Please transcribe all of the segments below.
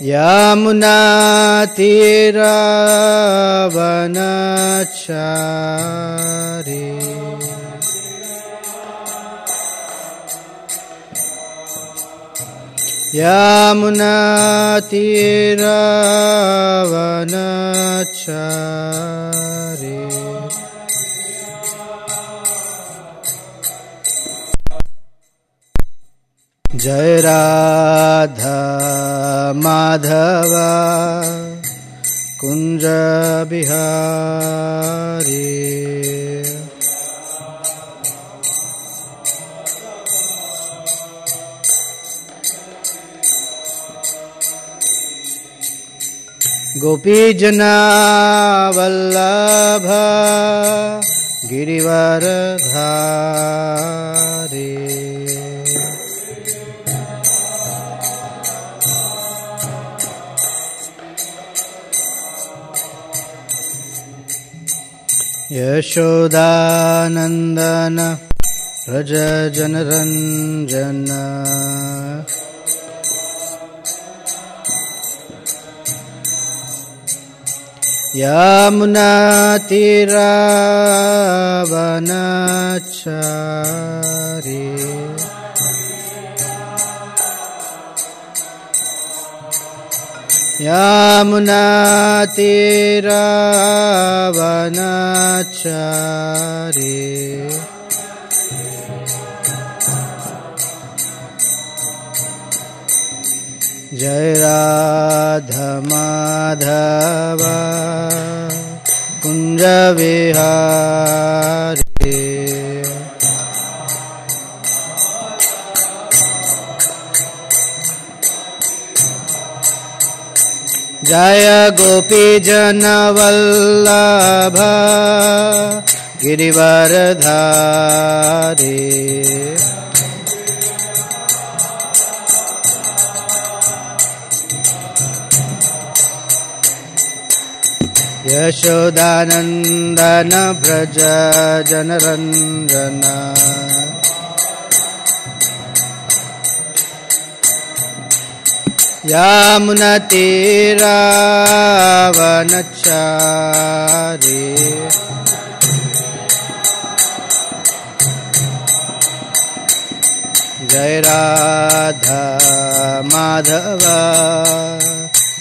Yamunatiravanachari Yamunatiravanachari Jai Radha Madhava Kunja Bihari Gopi Jana Vallabha Girivaradhari Yashodanandana Raja Janaranjana Yamunatiravanachari Yamunatiravanachari Jai Radha Madhava Kunja Vihari Jaya Gopi Jana Vallabha Girivaradhari Yashodanandana Braja Janaranjana Yamunatiravanachari Jai Radha Madhava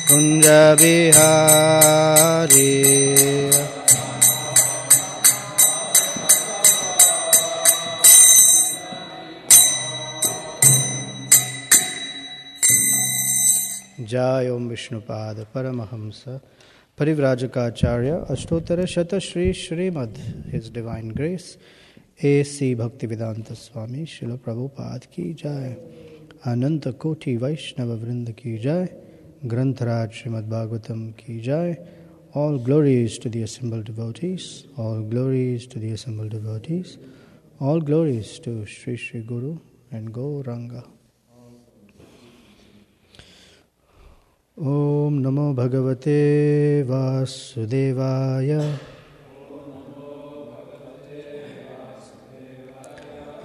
Kunja Bihari Jai Om Vishnupada Paramahamsa Parivrajakacharya Ashtotara Shata Shri Srimad His Divine Grace A.C. Bhaktivedanta Swami Srila Prabhupada Ki Jai Ananta Koti Vaishnava Vrinda Ki Jai Grantharaj Srimad Bhagavatam Ki Jai. All glories to the assembled devotees. All glories to the assembled devotees. All glories to Sri Sri Guru and Gauranga. Om Namo Bhagavate Vasudevaya.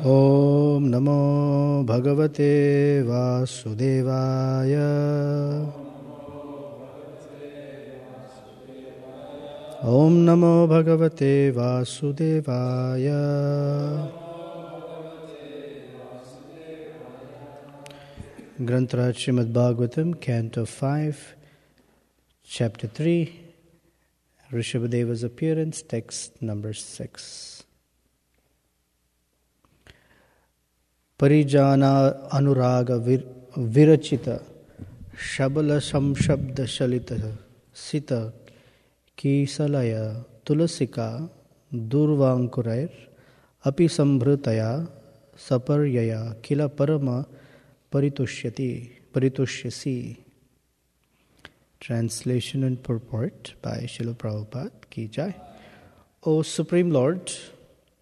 Om Namo Bhagavate Vasudevaya. Om Namo Bhagavate Vasudevaya. Grantaraj Srimad Bhagavatam, Canto 5, Chapter 3, Rishabhadeva's appearance, text number 6. Parijana Anuraga Virachita Shabala Samshabda Shalita Sita Kisalaya Tulasika Durvankurair Api Sambhrutaya Saparyaya Kila Parama Paritushyasi. Translation and purport by Srila Prabhupada Ki Jai. O Supreme Lord,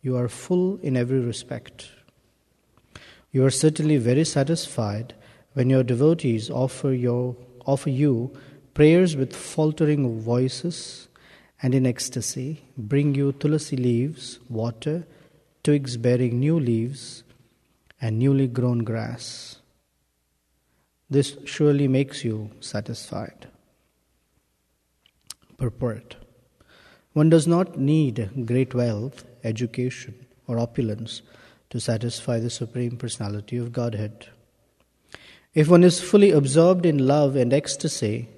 you are full in every respect. You are certainly very satisfied when your devotees offer you prayers with faltering voices and in ecstasy bring you tulasi leaves, water, twigs bearing new leaves, and newly grown grass. This surely makes you satisfied. Purport. One does not need great wealth, education, or opulence to satisfy the Supreme Personality of Godhead. If one is fully absorbed in love and ecstasy,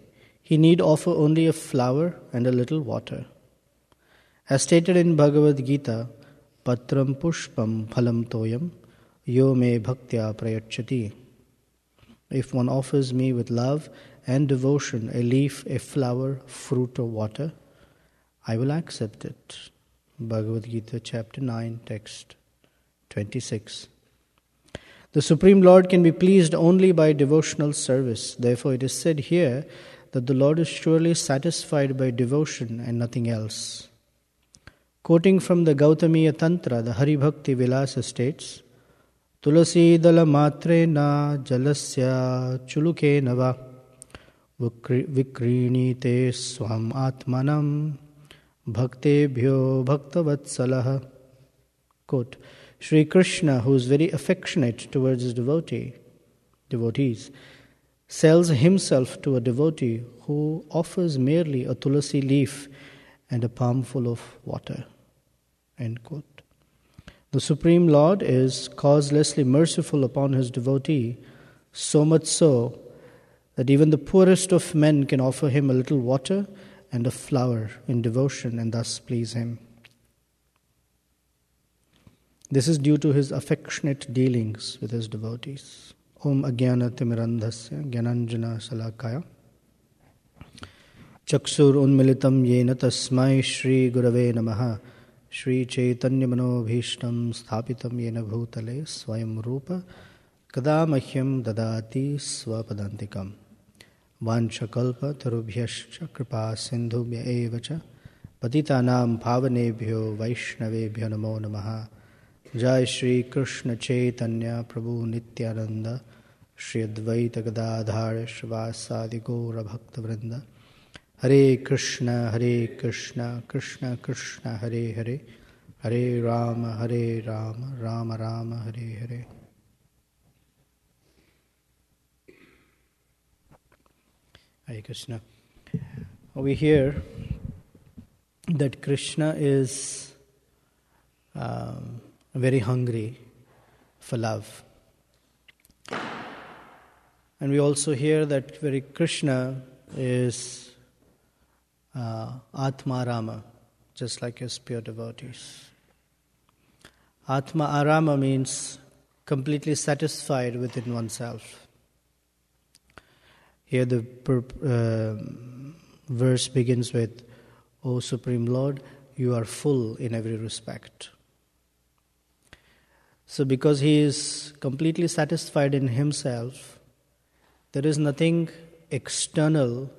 he need offer only a flower and a little water. As stated in Bhagavad Gita, Patram pushpam phalam toyam yo me bhaktya prayachati. If one offers me with love and devotion a leaf, a flower, fruit or water, I will accept it. Bhagavad Gita chapter 9, text 26. The Supreme Lord can be pleased only by devotional service. Therefore it is said here that the Lord is surely satisfied by devotion and nothing else. Quoting from the Gautamiya Tantra, the Hari Bhakti Vilasa states, Tulasi dala matre na jalasya chuluke nava vikrinite swam atmanam bhaktebhyo bhaktavatsalaha. Quote, Sri Krishna, who is very affectionate towards his devotees, sells himself to a devotee who offers merely a tulasi leaf and a palmful of water. End quote. The Supreme Lord is causelessly merciful upon his devotee, so much so that even the poorest of men can offer him a little water and a flower in devotion and thus please him. This is due to his affectionate dealings with his devotees. Om Ajnana Timirandhasya Gyananjana Salakaya Chaksur Unmilitam Yena Tasmai Shri Gurave Namaha Shri Chaitanya Manobhishtam Sthapitam Yena Bhutale Swayam Rupa Kadamahyam Dadati Swapadantikam Vanchakalpa Tarubhyascha Kripa Sindhubhya Evacha Patitanam Pavanebhyo Vaishnavebhyo Namo Namaha Jai Shri Krishna Chaitanya Prabhu Nityananda Shri Advaita Gadadhara Shivasadi Gaura Bhakta Vrinda Hare Krishna Krishna Krishna Hare Hare Hare Rama Rama Rama Hare Hare. Hare Krishna. We hear that Krishna is very hungry for love. And we also hear that very Krishna is Atma Rama, just like his pure devotees. Atma Arama means completely satisfied within oneself. Here the verse begins with, O Supreme Lord, you are full in every respect. So because he is completely satisfied in himself, there is nothing external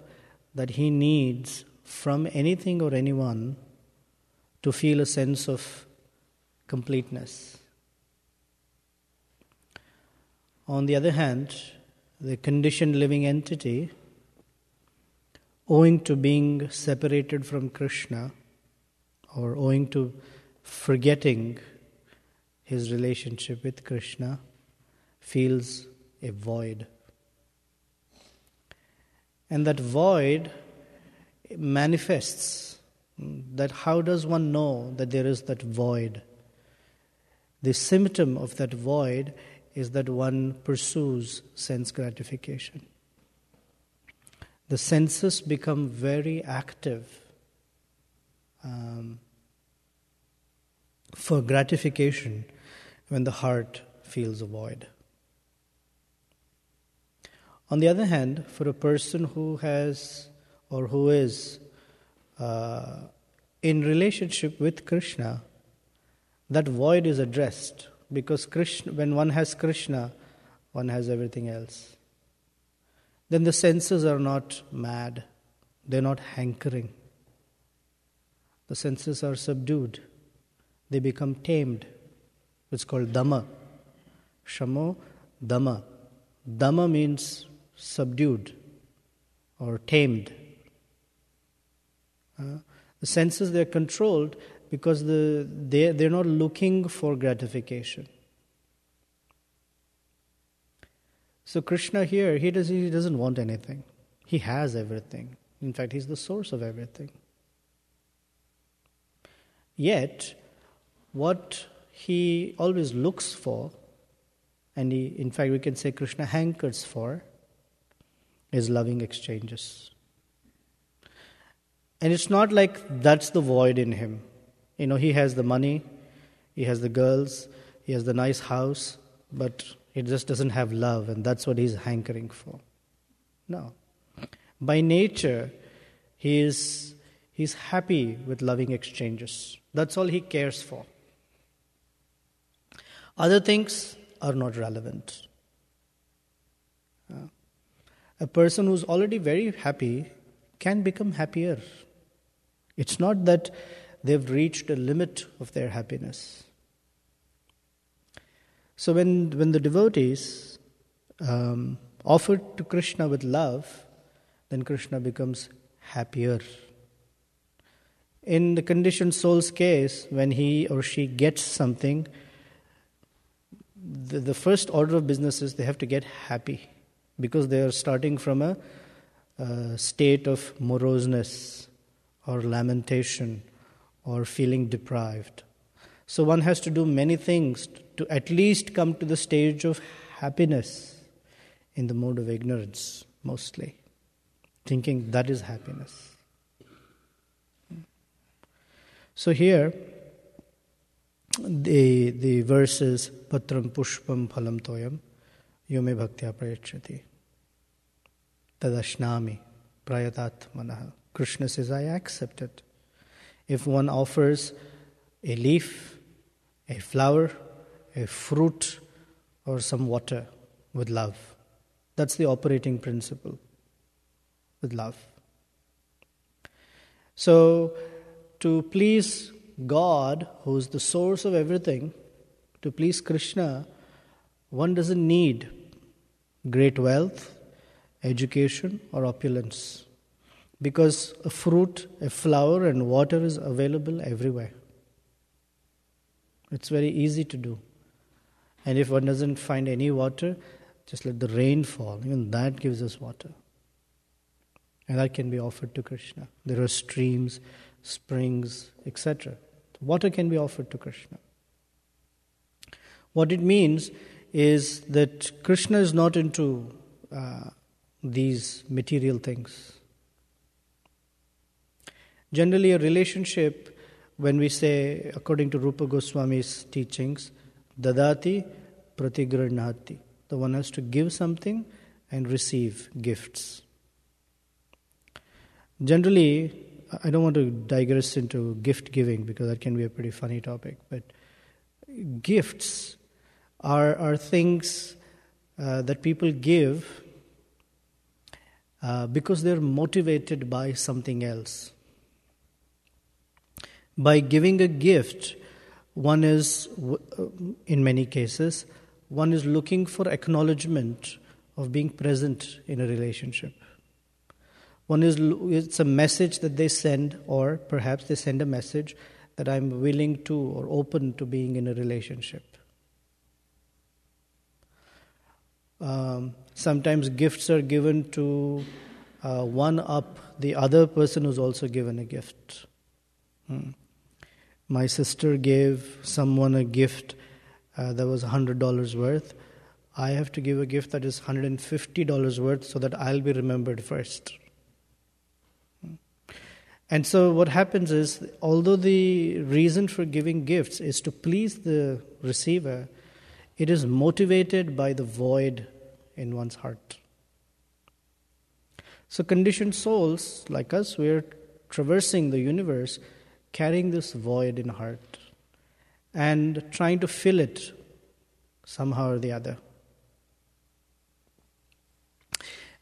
that he needs from anything or anyone to feel a sense of completeness. On the other hand, the conditioned living entity, owing to being separated from Krishna or owing to forgetting his relationship with Krishna, feels a void. And that void manifests. That how does one know that there is that void? The symptom of that void is that one pursues sense gratification. The senses become very active for gratification when the heart feels a void. On the other hand, for a person who has or who is in relationship with Krishna, that void is addressed, because Krishna, when one has Krishna, one has everything else. Then the senses are not mad, they're not hankering. The senses are subdued, they become tamed. It's called Dhamma. Shamo, Dhamma. Dhamma means subdued or tamed. The senses, they're controlled because they're not looking for gratification. So Krishna here, he doesn't want anything. He has everything. In fact, he's the source of everything. Yet, what he always looks for, and in fact we can say Krishna hankers for, is loving exchanges. And it's not like that's the void in him. He has the money, he has the girls, he has the nice house, but it just doesn't have love, and that's what he's hankering for. No. By nature, he's happy with loving exchanges. That's all he cares for. Other things are not relevant. A person who's already very happy can become happier. It's not that they've reached a limit of their happiness. So when the devotees offer to Krishna with love, then Krishna becomes happier. In the conditioned soul's case, when he or she gets something, the first order of business is they have to get happy, because they are starting from a state of moroseness or lamentation or feeling deprived. So one has to do many things to at least come to the stage of happiness in the mode of ignorance, mostly, thinking that is happiness. So here, the verse is Patram Pushpam Phalam Toyam Yume Bhaktya Prayachati Tadashnami Prayatatmanaha. Krishna says, I accept it. If one offers a leaf, a flower, a fruit, or some water with love, that's the operating principle, with love. So, to please God, who is the source of everything, to please Krishna, one doesn't need great wealth, education, or opulence. Because a fruit, a flower, and water is available everywhere. It's very easy to do. And if one doesn't find any water, just let the rain fall. Even that gives us water. And that can be offered to Krishna. There are streams, springs, etc. Water can be offered to Krishna. What it means is that Krishna is not into these material things. Generally, a relationship, when we say, according to Rupa Goswami's teachings, dadati pratigranati. The one has to give something and receive gifts. Generally, I don't want to digress into gift giving because that can be a pretty funny topic, but gifts are things that people give because they're motivated by something else. By giving a gift, one is, in many cases, one is looking for acknowledgement of being present in a relationship. It's a message that they send, or perhaps they send a message that I'm willing to or open to being in a relationship. Sometimes gifts are given to one-up the other person who's also given a gift. My sister gave someone a gift that was $100 worth. I have to give a gift that is $150 worth so that I'll be remembered first. And so what happens is, although the reason for giving gifts is to please the receiver, it is motivated by the void in one's heart. So conditioned souls like us, we are traversing the universe carrying this void in heart and trying to fill it somehow or the other.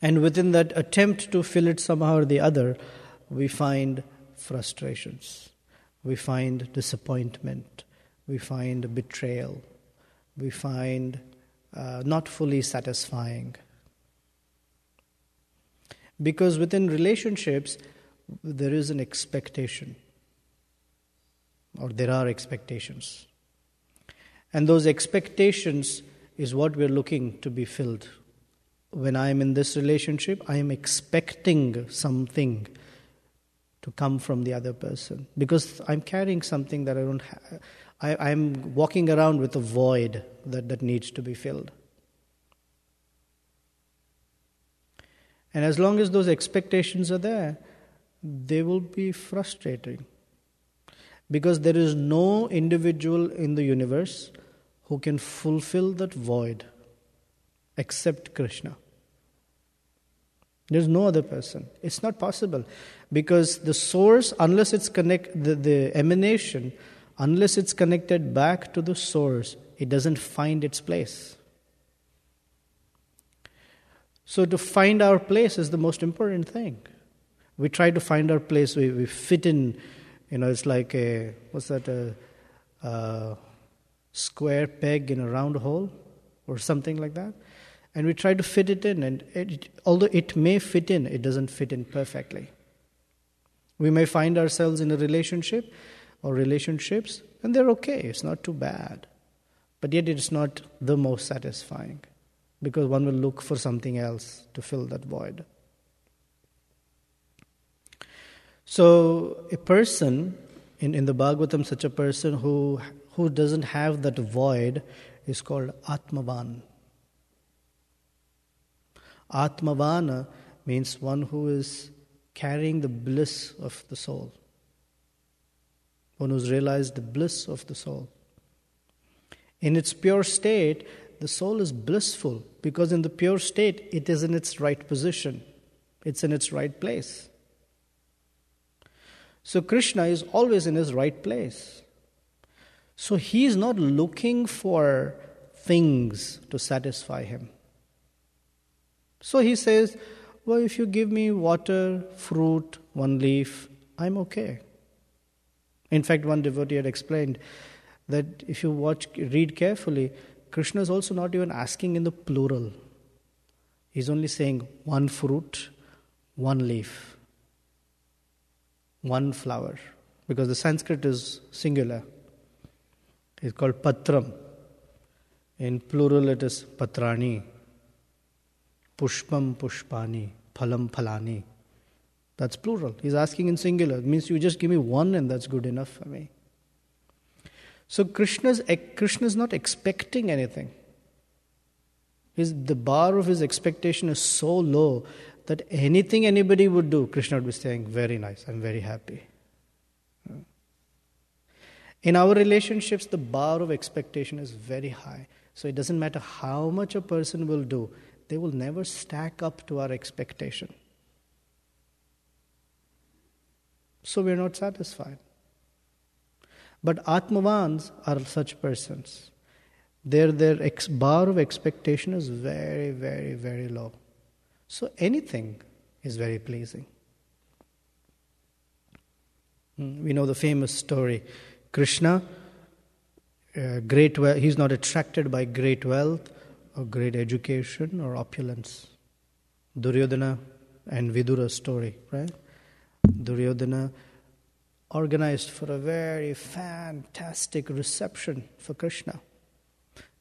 And within that attempt to fill it somehow or the other, we find frustrations, we find disappointment, we find betrayal, we find not fully satisfying. Because within relationships, there is an expectation, or there are expectations. And those expectations is what we're looking to be filled when I am in this relationship, I am expecting something to come from the other person. Because I'm carrying something that I don't have. I'm walking around with a void that needs to be filled. And as long as those expectations are there, they will be frustrating. Because there is no individual in the universe who can fulfill that void except Krishna. There's no other person. It's not possible. Because the source, unless it's the emanation, unless it's connected back to the source, it doesn't find its place. So to find our place is the most important thing. We try to find our place, we fit in, it's like a square peg in a round hole or something like that. And we try to fit it in, and although it may fit in, it doesn't fit in perfectly. We may find ourselves in a relationship or relationships, and they're okay, it's not too bad. But yet it's not the most satisfying, because one will look for something else to fill that void. So a person, in the Bhagavatam, such a person who doesn't have that void is called Atmavan. Atmavana means one who is carrying the bliss of the soul. One who's realized the bliss of the soul. In its pure state, the soul is blissful because in the pure state, it is in its right position. It's in its right place. So Krishna is always in his right place. So he is not looking for things to satisfy him. So he says, well, if you give me water, fruit, one leaf, I'm okay. In fact, one devotee had explained that if you read carefully, Krishna is also not even asking in the plural. He's only saying one fruit, one leaf, one flower. Because the Sanskrit is singular. It's called patram. In plural it is patrani. Pushpam pushpani. Phalam phalani. That's plural. He's asking in singular. It means you just give me one and that's good enough for me. So Krishna is not expecting anything. The bar of his expectation is so low that anything anybody would do, Krishna would be saying, very nice, I'm very happy. In our relationships, the bar of expectation is very high. So it doesn't matter how much a person will do, they will never stack up to our expectation. So we are not satisfied. But Atmavans are such persons. Their bar of expectation is very, very, very low. So anything is very pleasing. We know the famous story. Krishna, he's not attracted by great wealth or great education or opulence. Duryodhana and Vidura's story, right? Duryodhana organized for a very fantastic reception for Krishna.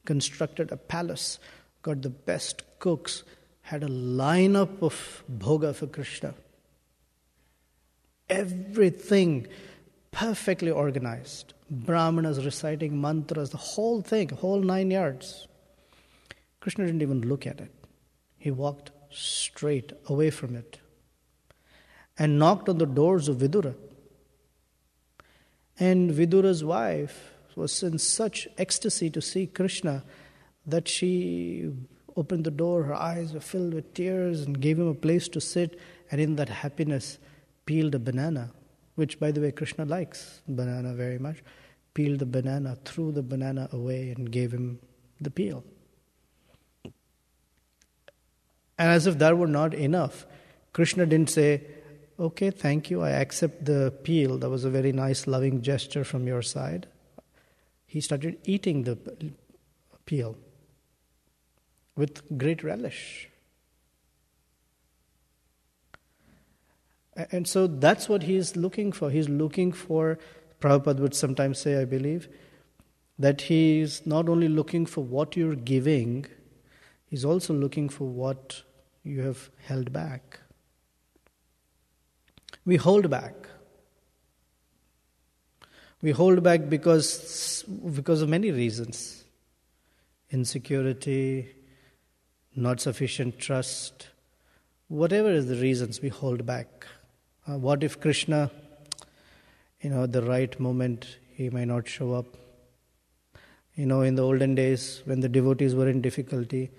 Constructed a palace, got the best cooks, had a lineup of bhoga for Krishna. Everything perfectly organized. Brahmanas reciting mantras, the whole thing, whole 9 yards. Krishna didn't even look at it. He walked straight away from it and knocked on the doors of Vidura. And Vidura's wife was in such ecstasy to see Krishna that she opened the door, her eyes were filled with tears, and gave him a place to sit, and in that happiness peeled a banana, which, by the way, Krishna likes banana very much. Peeled the banana, threw the banana away, and gave him the peel. And as if that were not enough, Krishna didn't say, okay, thank you, I accept the peel. That was a very nice, loving gesture from your side. He started eating the peel with great relish. And so that's what he is looking for. He's looking for, Prabhupada would sometimes say, I believe, that he is not only looking for what you're giving, He's also looking for what you have held back. We hold back. We hold back because of many reasons. Insecurity, not sufficient trust, whatever is the reasons, we hold back. What if Krishna, at the right moment, he may not show up? In the olden days, when the devotees were in difficulty,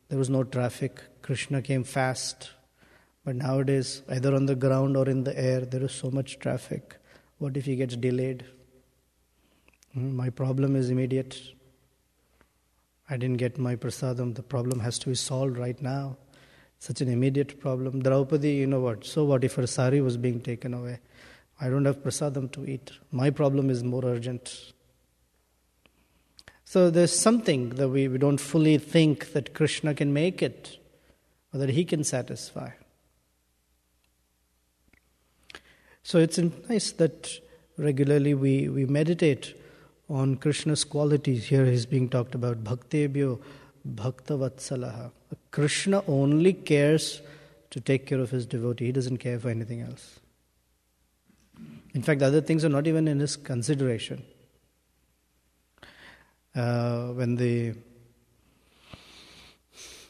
there was no traffic. Krishna came fast. But nowadays, either on the ground or in the air, there is so much traffic. What if he gets delayed? My problem is immediate. I didn't get my prasadam. The problem has to be solved right now. Such an immediate problem. Draupadi, what? So what if her sari was being taken away? I don't have prasadam to eat. My problem is more urgent. So there's something that we don't fully think that Krishna can make it, or that he can satisfy. So it's nice that regularly we meditate on Krishna's qualities. Here he's being talked about, Bhaktebhyo Bhaktavatsalaha. Krishna only cares to take care of his devotee. He doesn't care for anything else. In fact, other things are not even in his consideration.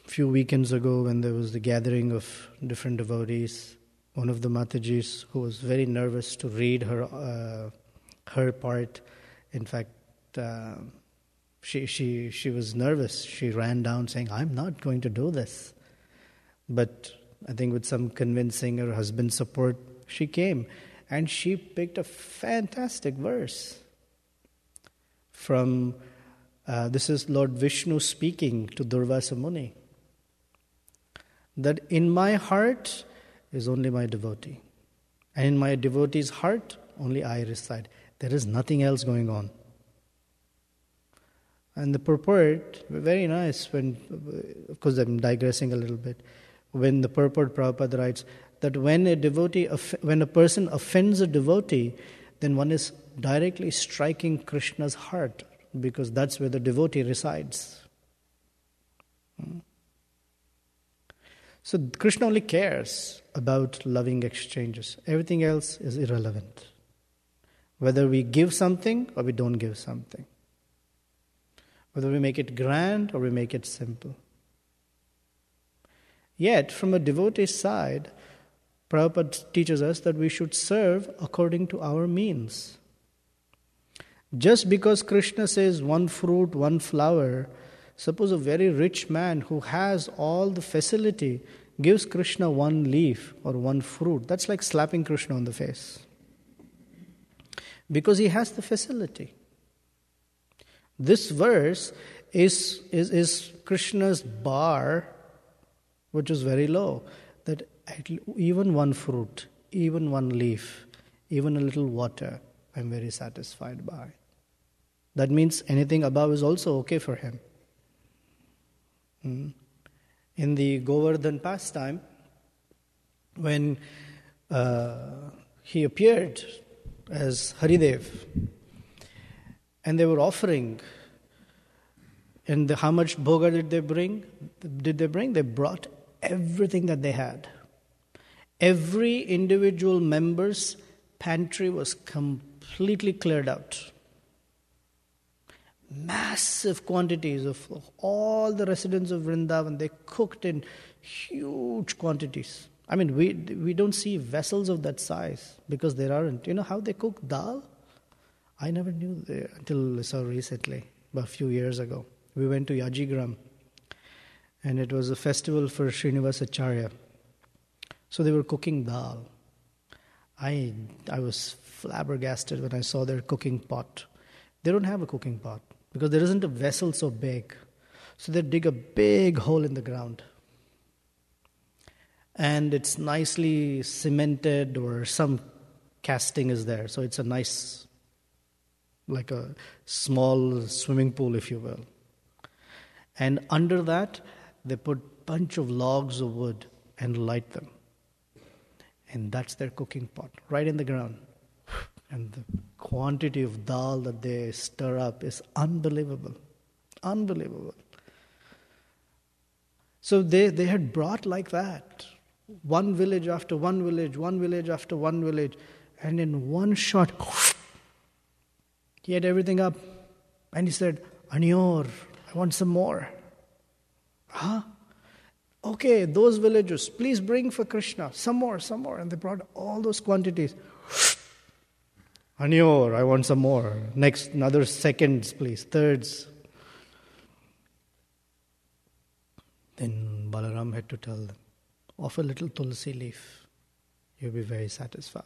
Few weekends ago, when there was the gathering of different devotees, one of the Matajis, who was very nervous to read her part, in fact, she was nervous. She ran down saying, "I'm not going to do this." But I think with some convincing her husband's support, she came. And she picked a fantastic verse from, this is Lord Vishnu speaking to Durvasa Muni, that in my heart is only my devotee. And in my devotee's heart, only I reside. There is nothing else going on. And the purport, very nice, of course I'm digressing a little bit, when the purport Prabhupada writes that when a person offends a devotee, then one is directly striking Krishna's heart, because that's where the devotee resides. So Krishna only cares about loving exchanges. Everything else is irrelevant. Whether we give something or we don't give something. Whether we make it grand or we make it simple. Yet, from a devotee's side, Prabhupada teaches us that we should serve according to our means. Just because Krishna says one fruit, one flower, suppose a very rich man who has all the facility gives Krishna one leaf or one fruit, that's like slapping Krishna on the face. Because he has the facility. This verse is Krishna's bar, which is very low, that even one fruit, even one leaf, even a little water, I'm very satisfied by. That means anything above is also okay for him. In the Govardhan pastime, when he appeared as Haridev, and they were offering, and how much bhoga did they bring? They brought everything that they had. Every individual member's pantry was completely cleared out. Massive quantities of all the residents of Vrindavan, they cooked in huge quantities. I mean, we don't see vessels of that size because there aren't. You know how they cook dal? I never knew until so recently, about a few years ago. We went to Yajigram, and it was a festival for Srinivasacharya. So they were cooking dal. I was flabbergasted when I saw their cooking pot. They don't have a cooking pot because there isn't a vessel so big. So they dig a big hole in the ground. And it's nicely cemented, or some casting is there. So it's a nice, like a small swimming pool, if you will. And under that, they put a bunch of logs of wood and light them. And that's their cooking pot, right in the ground. And the quantity of dal that they stir up is unbelievable. Unbelievable. So they had brought like that. One village after one village, one village after one village. And in one shot, he had everything up. And he said, Anior, I want some more. Huh? Okay, those villagers, please bring for Krishna. Some more, some more. And they brought all those quantities. Anior, I want some more. Next, another seconds, please. Thirds. Then Balaram had to tell them, offer a little tulsi leaf. You'll be very satisfied.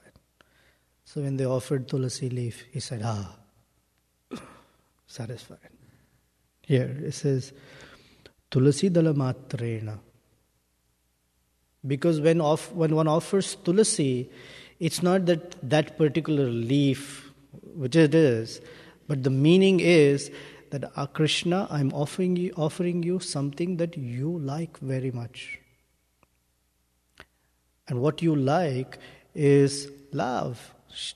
So when they offered tulsi leaf, he said, satisfied. Here it says, tulasi dala matrena. Because when one offers tulasi, it's not that particular leaf, which it is, but the meaning is that Krishna, I'm offering you something that you like very much. And what you like is love.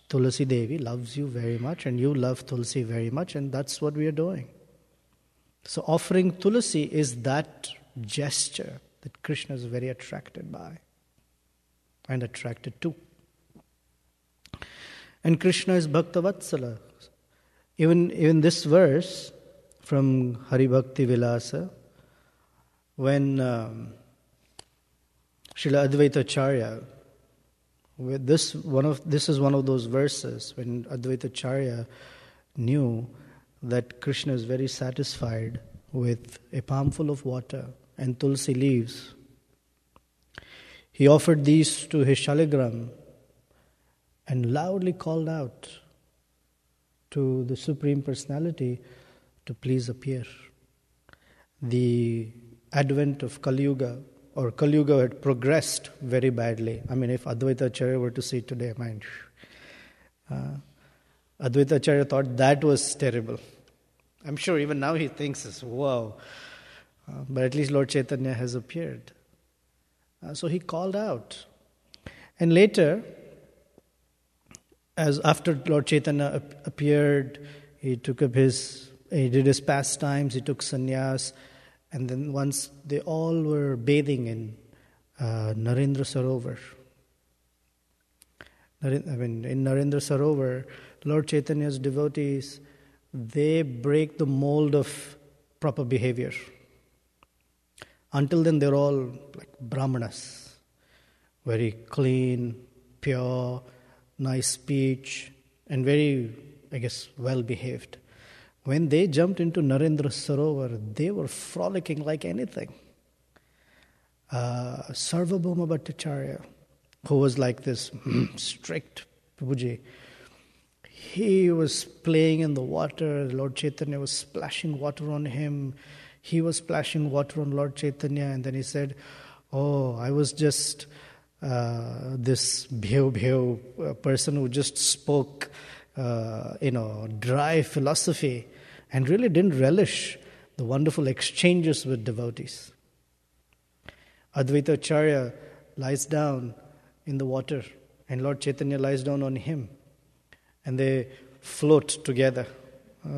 Tulasi Devi loves you very much, and you love Tulasi very much, and that's what we are doing. So offering Tulasi is that gesture that Krishna is very attracted by and attracted to. And Krishna is Bhaktavatsala. Even this verse from Hari Bhakti Vilasa, when Srila Advaita Acharya, this is one of those verses when Advaita Acharya knew that Krishna is very satisfied with a palmful of water and tulsi leaves. He offered these to his shaligram and loudly called out to the Supreme Personality to please appear. The advent of Kali Yuga, or Kali Yuga, had progressed very badly. I mean, if Advaita Acharya were to see today, Advaita Acharya thought that was terrible. I'm sure even now he thinks, wow. But at least Lord Chaitanya has appeared. So he called out. And later, as after Lord Chaitanya appeared, he did his pastimes, he took sannyas, and then once they all were bathing in Narendra Sarovar. In Narendra Sarovar, Lord Chaitanya's devotees, they break the mold of proper behavior. Until then, they're all like brahmanas, very clean, pure, nice speech, and very, well behaved. When they jumped into Narendra Sarovar, they were frolicking like anything. Sarvabhauma Bhattacharya, who was like this strict puji, he was playing in the water. Lord Chaitanya was splashing water on him. He was splashing water on Lord Chaitanya, and then he said, "Oh, I was just this bhev person who just spoke, dry philosophy, and really didn't relish the wonderful exchanges with devotees." Advaita Acharya lies down in the water, and Lord Chaitanya lies down on him, and they float together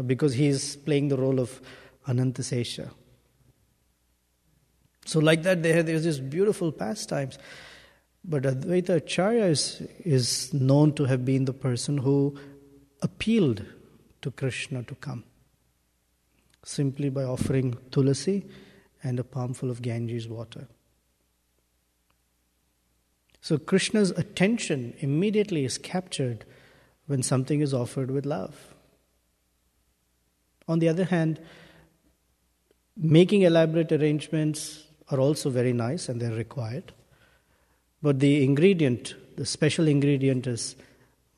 because he is playing the role of Anantasesha. So like that, there's this beautiful pastimes. But Advaita Acharya is known to have been the person who appealed to Krishna to come, simply by offering tulasi and a palmful of Ganges water. So Krishna's attention immediately is captured when something is offered with love. On the other hand, making elaborate arrangements are also very nice and they're required. But the special ingredient is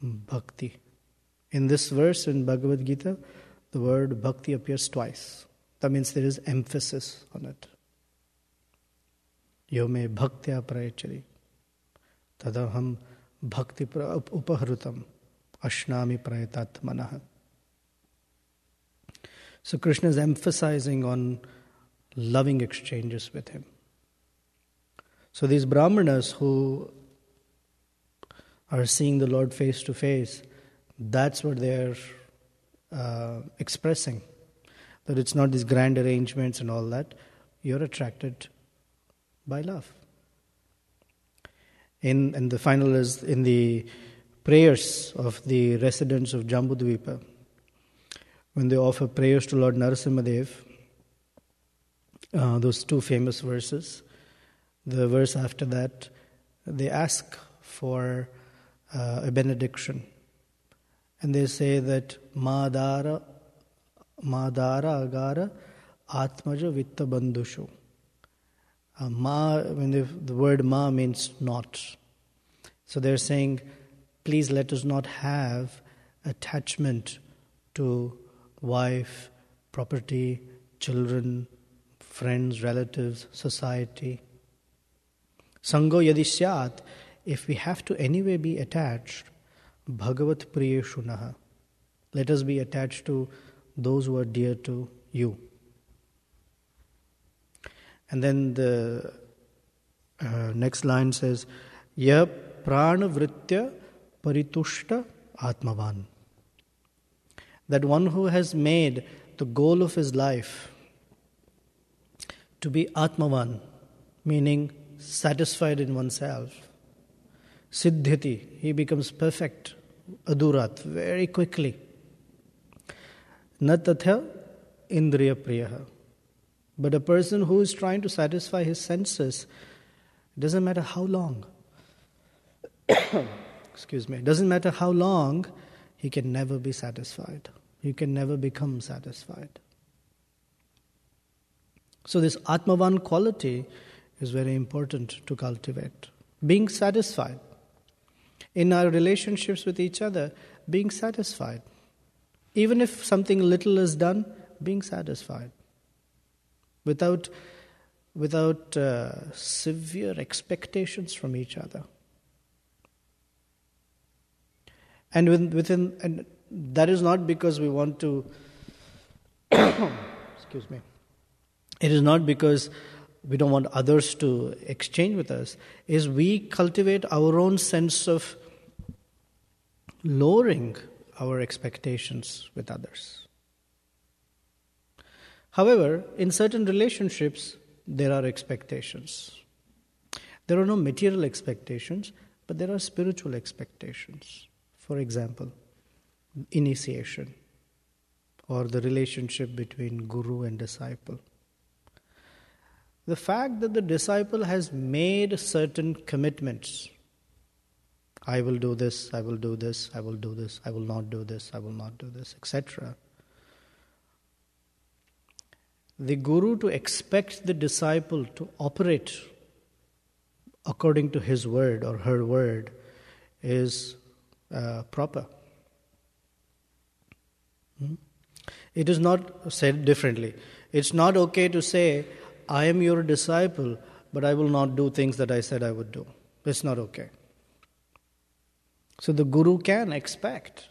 bhakti. In this verse in Bhagavad Gita, the word bhakti appears twice. That means there is emphasis on it. Yo me bhaktya prayachari tadaham bhakti upahrutam ashnami prayatatmanah. So Krishna is emphasizing on loving exchanges with him. So these brahmanas who are seeing the Lord face to face, that's what they're expressing. That it's not these grand arrangements and all that. You're attracted By love. And the final is in the prayers of the residents of Jambudvipa. When they offer prayers to Lord Narasimhadev, those two famous verses, the verse after that, they ask for a benediction. And they say that Madara Agara Atmaja Vitta Bandhushu. When the word Ma means not. So they're saying, please let us not have attachment to wife, property, children, friends, relatives, society. Sango yadisyat, if we have to anyway be attached, Bhagavat Priyeshu Naha. Let us be attached to those who are dear to you. And then the next line says, Ya prana vritya paritushta atmavan. That one who has made the goal of his life to be atmavan, meaning satisfied in oneself. Siddhiti, he becomes perfect, adurat, very quickly. Na tatha indriya priyaha. But a person who is trying to satisfy his senses, it doesn't matter how long. Excuse me. It doesn't matter how long, he can never be satisfied. He can never become satisfied. So this Atmavan quality is very important to cultivate. Being satisfied. In our relationships with each other, being satisfied. Even if something little is done, being satisfied. Without severe expectations from each other. And and that is not because we want to excuse me. It is not because we don't want others to exchange with us. Is we cultivate our own sense of lowering our expectations with others. However, in certain relationships, there are expectations. There are no material expectations, but there are spiritual expectations. For example, initiation, or the relationship between guru and disciple. The fact that the disciple has made certain commitments. I will do this, I will do this, I will do this, I will not do this, I will not do this, etc. The guru to expect the disciple to operate according to his word or her word is proper. It is not said differently. It's not okay to say, I am your disciple, but I will not do things that I said I would do. It's not okay. So the guru can expect.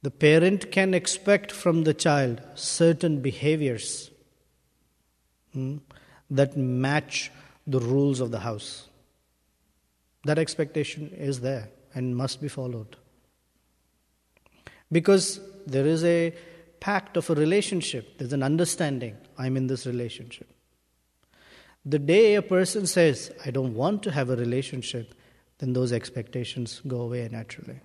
The parent can expect from the child certain behaviors that match the rules of the house. That expectation is there and must be followed. Because there is a pact of a relationship, there's an understanding, I'm in this relationship. The day a person says, I don't want to have a relationship, then those expectations go away naturally.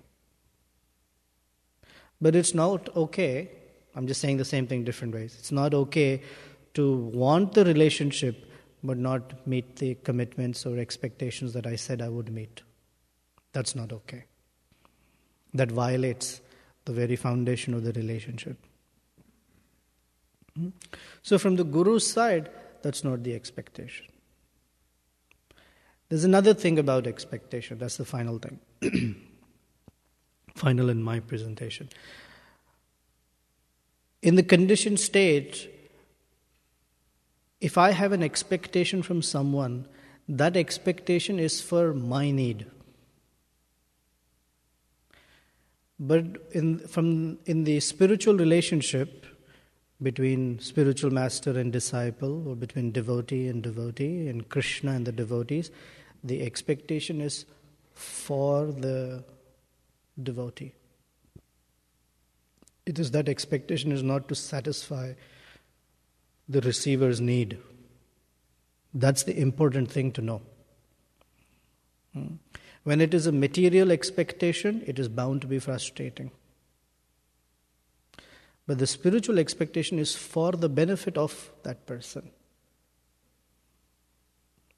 But it's not okay, I'm just saying the same thing different ways. It's not okay to want the relationship but not meet the commitments or expectations that I said I would meet. That's not okay. That violates the very foundation of the relationship. So from the guru's side, that's not the expectation. There's another thing about expectation. That's the final thing. Final in my presentation. In the conditioned state, if I have an expectation from someone, that expectation is for my need. But in the spiritual relationship between spiritual master and disciple, or between devotee, and Krishna and the devotees, the expectation is for the devotee. It is that expectation is not to satisfy the receiver's need. That's the important thing to know. When it is a material expectation, it is bound to be frustrating. But the spiritual expectation is for the benefit of that person.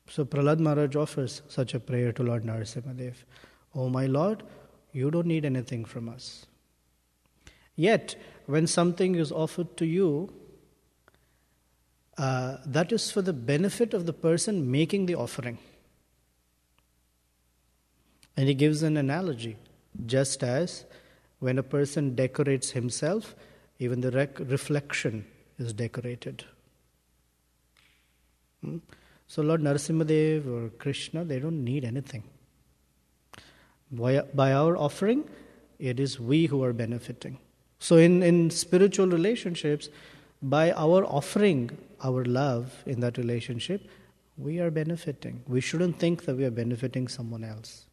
So Prahlad Maharaj offers such a prayer to Lord Narasimhadev. Oh my Lord, you don't need anything from us. Yet, when something is offered to you, that is for the benefit of the person making the offering. And he gives an analogy. Just as when a person decorates himself, even the reflection is decorated. So Lord Narasimhadev or Krishna, they don't need anything. By our offering, it is we who are benefiting. So in spiritual relationships, by our offering our love in that relationship, we are benefiting. We shouldn't think that we are benefiting someone else.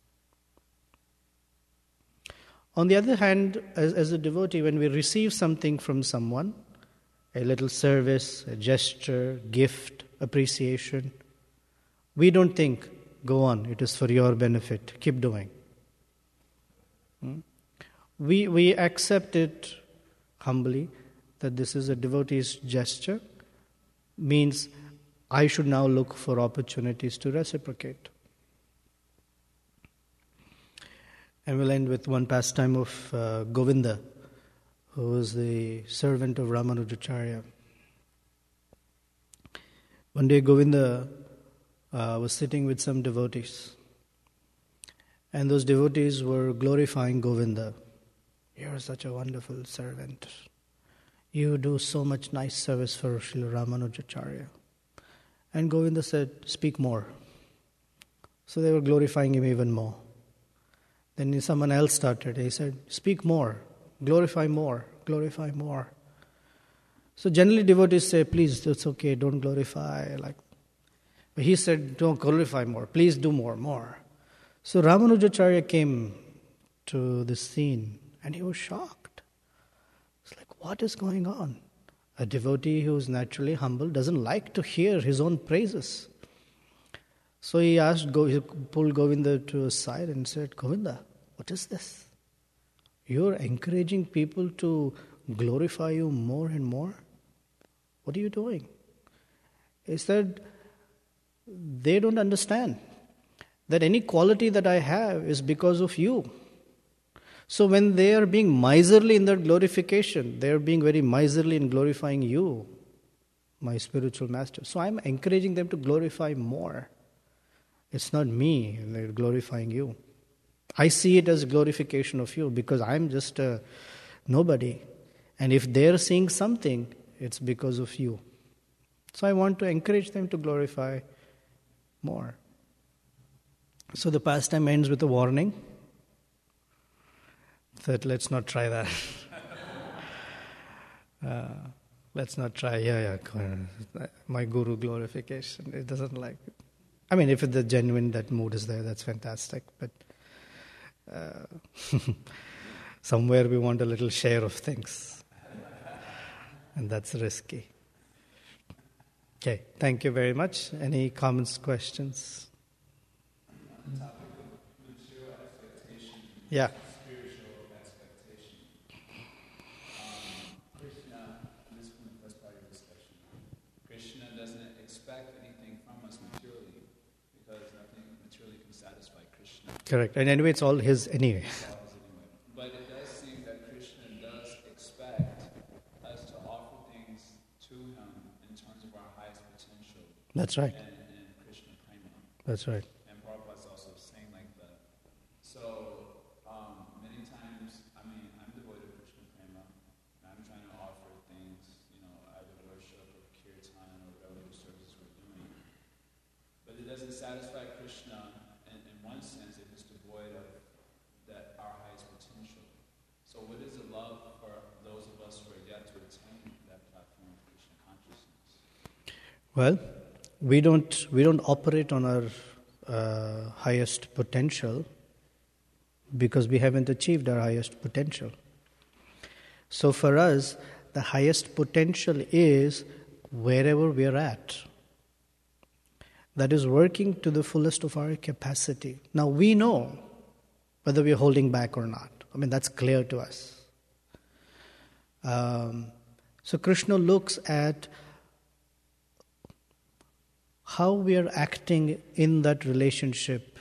On the other hand, as a devotee, when we receive something from someone, a little service, a gesture, gift, appreciation, we don't think, go on, it is for your benefit, keep doing. We accept it humbly, that this is a devotee's gesture, means I should now look for opportunities to reciprocate. And we'll end with one pastime of Govinda, who was the servant of Ramanujacharya. One day Govinda was sitting with some devotees, and those devotees were glorifying Govinda. You're such a wonderful servant. You do so much nice service for Srila Ramanujacharya. And Govinda said, speak more. So they were glorifying him even more. Then someone else started. He said, speak more, glorify more, glorify more. So generally devotees say, please, it's okay, don't glorify. But he said, don't glorify more, please do more. So Ramanujacharya came to this scene and he was shocked. It's like, what is going on? A devotee who is naturally humble doesn't like to hear his own praises. So he pulled Govinda to his side and said, Govinda, what is this? You're encouraging people to glorify you more and more? What are you doing? He said, they don't understand that any quality that I have is because of you. So when they are being miserly in their glorification, they are being very miserly in glorifying you, my spiritual master. So I'm encouraging them to glorify more. It's not me, they're glorifying you. I see it as glorification of you because I'm just a nobody. And if they're seeing something, it's because of you. So I want to encourage them to glorify more. So the pastime ends with a warning that let's not try that. Let's not try, my guru glorification. It doesn't like it. I mean, if it's the genuine, that mood is there, that's fantastic. But somewhere we want a little share of things. And that's risky. Okay, thank you very much. Any comments, questions? On the topic of material expectation, yeah. Spiritual expectation. Krishna, this is the first part of the discussion. Krishna doesn't expect anything from us materially because nothing materially can satisfy Krishna. Correct. And anyway, it's all his anyway. But it does seem that Krishna does expect us to offer things to him in terms of our highest potential. That's right. And Krishna Prema. That's right. And Prabhupada's also saying like that. So, many times, I'm devoted to Krishna Prema, and I'm trying to offer things, either worship or kirtan or whatever the services we're doing. But it doesn't satisfy Krishna in one sense if it's devoid of our highest potential. So what is the love for those of us who are yet to attain that platform of Krishna consciousness? Well, we don't operate on our highest potential because we haven't achieved our highest potential. So for us, the highest potential is wherever we are at. that is working to the fullest of our capacity. Now we know whether we are holding back or not. I mean, that's clear to us. So Krishna looks at how we are acting in that relationship,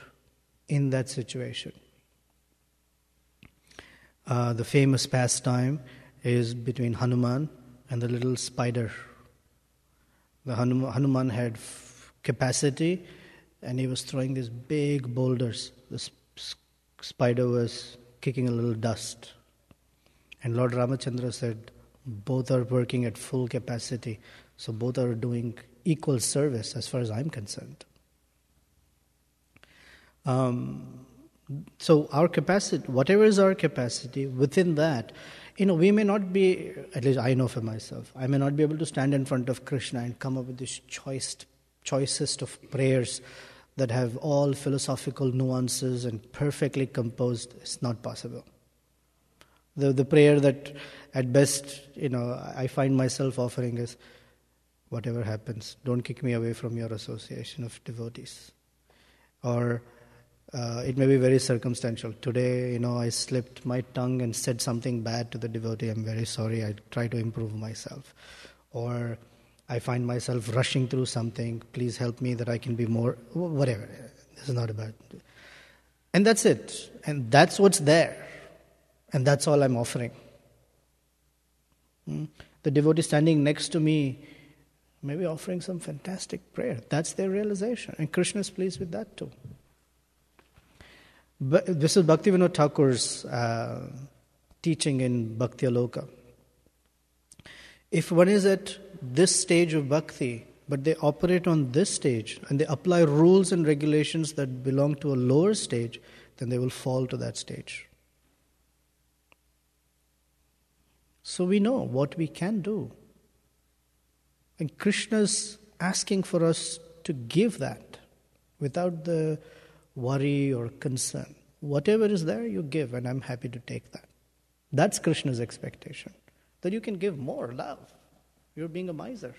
in that situation. The famous pastime is between Hanuman and the little spider. The Hanuman had capacity and he was throwing these big boulders. The spider was kicking a little dust. And Lord Ramachandra said, both are working at full capacity, so both are doing equal service as far as I'm concerned. So our capacity, whatever is our capacity, within that, we may not be, at least I know for myself, I may not be able to stand in front of Krishna and come up with this choicest of prayers that have all philosophical nuances and perfectly composed. It's not possible. The prayer that at best, I find myself offering is, whatever happens, don't kick me away from your association of devotees. Or it may be very circumstantial. Today, I slipped my tongue and said something bad to the devotee. I'm very sorry. I try to improve myself. Or I find myself rushing through something. Please help me that I can be more, whatever. This is not about. And that's it. And that's what's there. And that's all I'm offering. The devotee standing next to me may be offering some fantastic prayer. That's their realization. And Krishna is pleased with that too. But this is Bhaktivinoda Thakur's teaching in Bhakti Aloka. If one is at this stage of bhakti, but they operate on this stage and they apply rules and regulations that belong to a lower stage, then they will fall to that stage. So we know what we can do. And Krishna's asking for us to give that without the worry or concern. Whatever is there, you give, and I'm happy to take that. That's Krishna's expectation, that you can give more love. You're being a miser.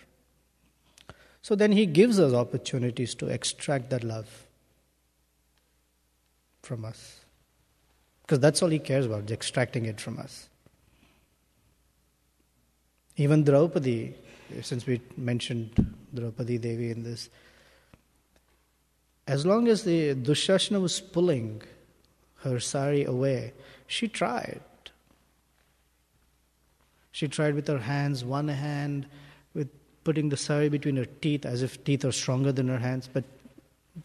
So then he gives us opportunities to extract that love from us. Because that's all he cares about, extracting it from us. Even Draupadi, since we mentioned Draupadi Devi in this, as long as the Dushasana was pulling her sari away, she tried. She tried with her hands, one hand with putting the sari between her teeth as if teeth are stronger than her hands, but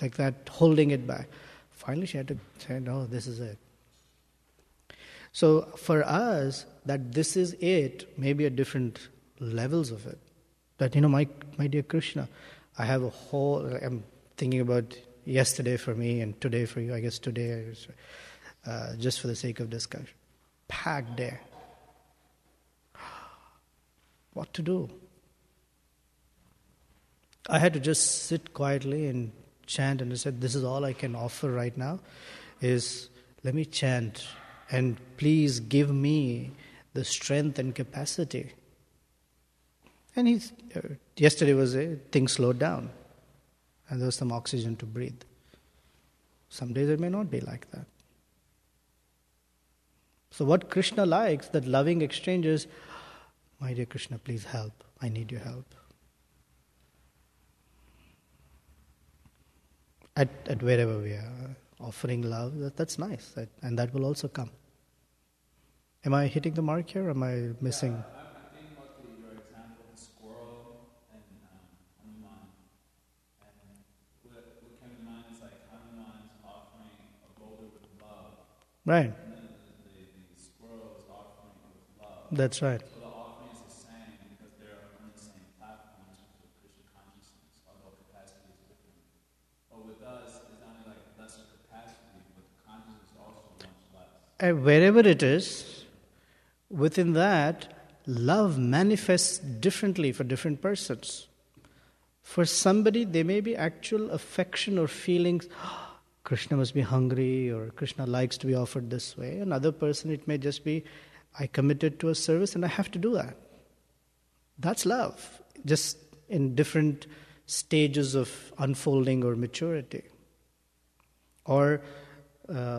like that, holding it back. Finally she had to say, no, this is it. So for us, that this is it, maybe at different levels of it. That, my dear Krishna, I have a whole, I'm thinking about yesterday for me and today for you. I guess today, just for the sake of discussion. Packed day. What to do? I had to just sit quietly and chant, and I said, this is all I can offer right now, is let me chant, and please give me the strength and capacity. And yesterday was things slowed down, and there was some oxygen to breathe. Some days it may not be like that. So what Krishna likes, that loving exchange is, my dear Krishna, please help. I need your help. At wherever we are offering love, that's nice. And that will also come. Am I hitting the mark here or am I missing? Yeah, I'm thinking about your example of the squirrel and Hanuman. And what came to mind is like Hanuman's offering a boulder with love. Right. And then the squirrel is offering it with love. That's right. So the offering is the same because they're on the same platform in terms of Krishna consciousness, although capacity is different. But with us, it's not like lesser capacity, but the consciousness is also much less. And wherever it is, within that, love manifests differently for different persons. For somebody, there may be actual affection or feelings, Krishna must be hungry, or Krishna likes to be offered this way. Another person, it may just be, I committed to a service and I have to do that. That's love, just in different stages of unfolding or maturity. Or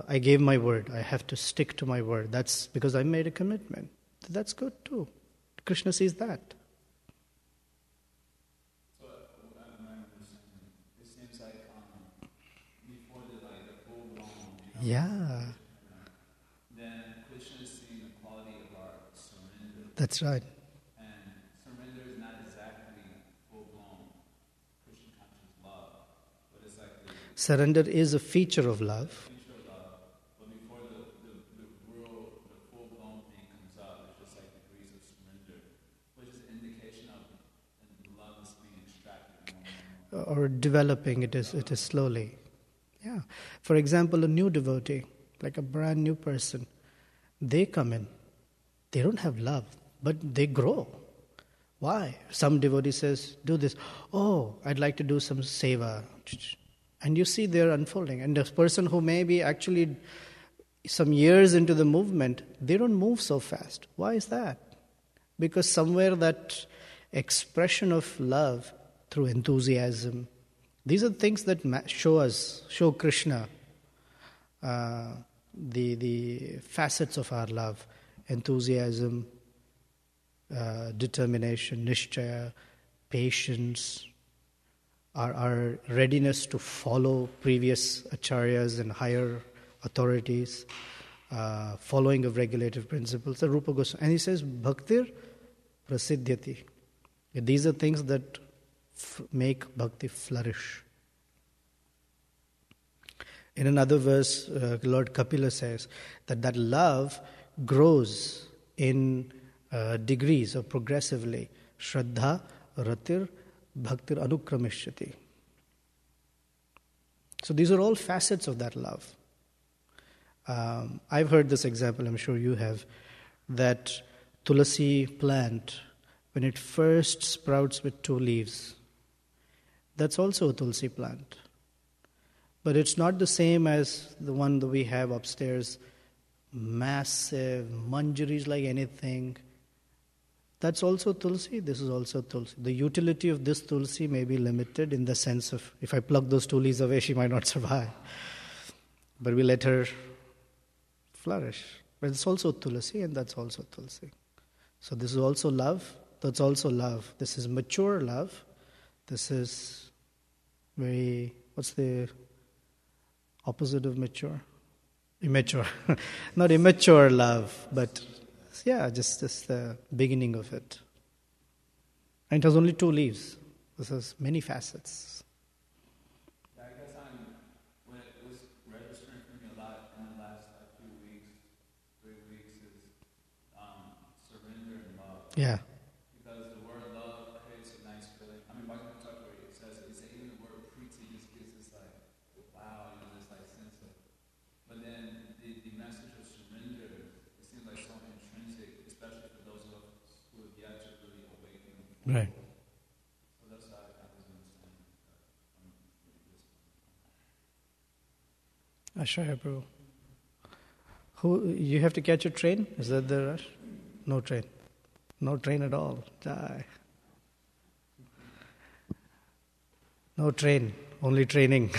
I gave my word, I have to stick to my word. That's because I made a commitment. That's good too. Krishna sees that. So, it seems like before the full blown, Yeah, then Krishna is seeing the quality of our surrender. that's right. And surrender is not exactly full blown Krishna conscious love, but it's like the Surrender is a feature of love. feature of love. But before the full blown thing comes up, it's just like degrees of surrender, which is an indication of the love is being extracted more and more. Or developing, it is slowly. Yeah. For example, a new devotee, like a brand new person, they come in. They don't have love, but they grow. Why? Some devotee says, do this. Oh, I'd like to do some seva. And you see they're unfolding. And the person who may be actually some years into the movement, they don't move so fast. Why is that? Because somewhere that expression of love through enthusiasm, these are things that show Krishna the facets of our love: enthusiasm, determination, nishchaya, patience, our readiness to follow previous acharyas and higher authorities, following of regulative principles. The Rupa Goswami, and he says, "Bhaktir prasiddhyati." These are things that make bhakti flourish. In another verse, Lord Kapila says that love grows in degrees or progressively. Shraddha, ratir, bhaktir anukramishati. So these are all facets of that love. I've heard this example, I'm sure you have, that tulasi plant, when it first sprouts with 2 leaves, that's also a tulsi plant. But it's not the same as the one that we have upstairs, massive, manjaris like anything. That's also tulsi, this is also tulsi. The utility of this tulsi may be limited in the sense of, if I pluck those 2 leaves away, she might not survive. But we let her flourish. But it's also tulsi and that's also tulsi. So this is also love, that's also love. This is mature love. This is very, what's the opposite of mature? Immature. Not immature love, but yeah, just the beginning of it. And it has only 2 leaves. This has many facets. Yeah, I guess when it was registering for me a lot in the last few weeks, 3 weeks, is surrender and love. Yeah. Because the word love creates a nice feeling. I mean, Bhagavatam Thakur, it says even the word preeti just gives this like, wow, this like sense of. But then the message of surrender, it seems like so intrinsic, especially for those of us who have yet to really awaken. Right. So that's how I was understanding. Ashaya Prabhu. You have to catch a train? Is that the rush? No train. No train at all. Die. No train, only training. I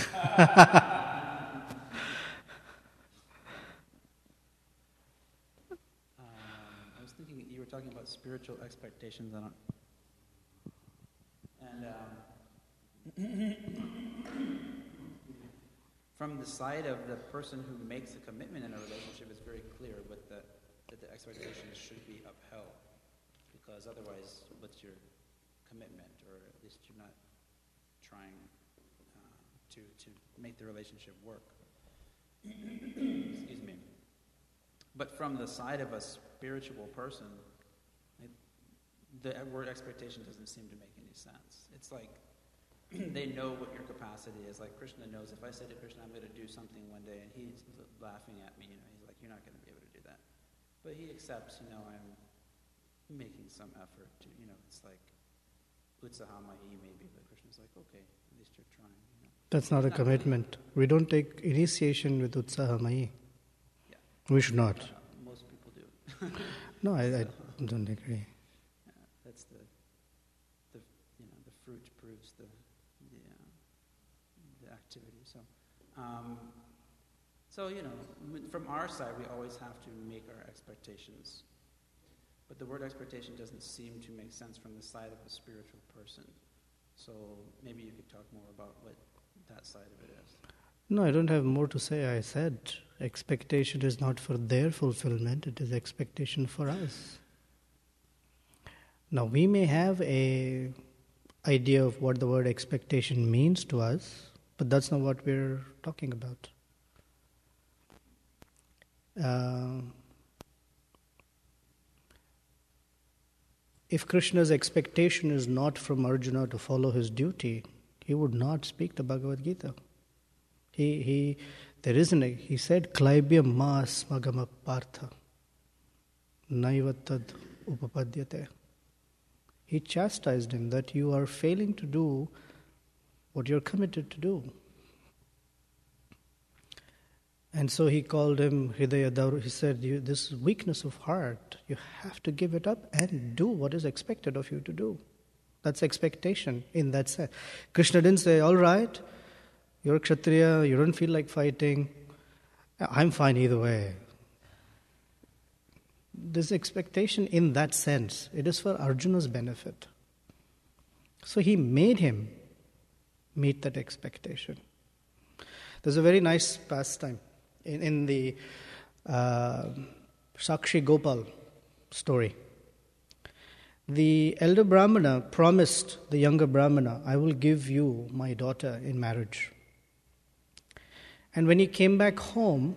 was thinking you were talking about spiritual expectations, and from the side of the person who makes a commitment in a relationship, it's very clear that the expectations should be upheld, because otherwise, what's your commitment, or at least you're not trying to make the relationship work. Excuse me. But from the side of a spiritual person, the word expectation doesn't seem to make any sense. It's like they know what your capacity is. Like Krishna knows, if I say to Krishna, I'm going to do something one day, and he's laughing at me, he's like, you're not going to be able to do that. But he accepts, I'm making some effort to, it's like utsahamayi maybe, but Krishna's like, okay, at least you're trying. That's not a commitment. We don't take initiation with utsahamayi. Yeah. We should not. Most people do. No, I don't agree. Yeah, that's the fruit proves the the activity. So, from our side, we always have to make our expectations. But the word expectation doesn't seem to make sense from the side of a spiritual person. So maybe you could talk more about what that side of it is. No, I don't have more to say. I said expectation is not for their fulfillment, it is expectation for us. Now, we may have a idea of what the word expectation means to us, but that's not what we're talking about. If Krishna's expectation is not from Arjuna to follow his duty, he would not speak the Bhagavad Gita. He said, Klaibhyam ma smagama partha, naivatad upapadyate. He chastised him that you are failing to do what you're committed to do. And so he called him Hridaya Daur. He said, this weakness of heart, you have to give it up and do what is expected of you to do. That's expectation in that sense. Krishna didn't say, all right, you're a Kshatriya, you don't feel like fighting. I'm fine either way. This expectation in that sense, it is for Arjuna's benefit. So he made him meet that expectation. There's a very nice pastime in the Sakshi Gopal story. The elder Brahmana promised the younger Brahmana, I will give you my daughter in marriage. And when he came back home,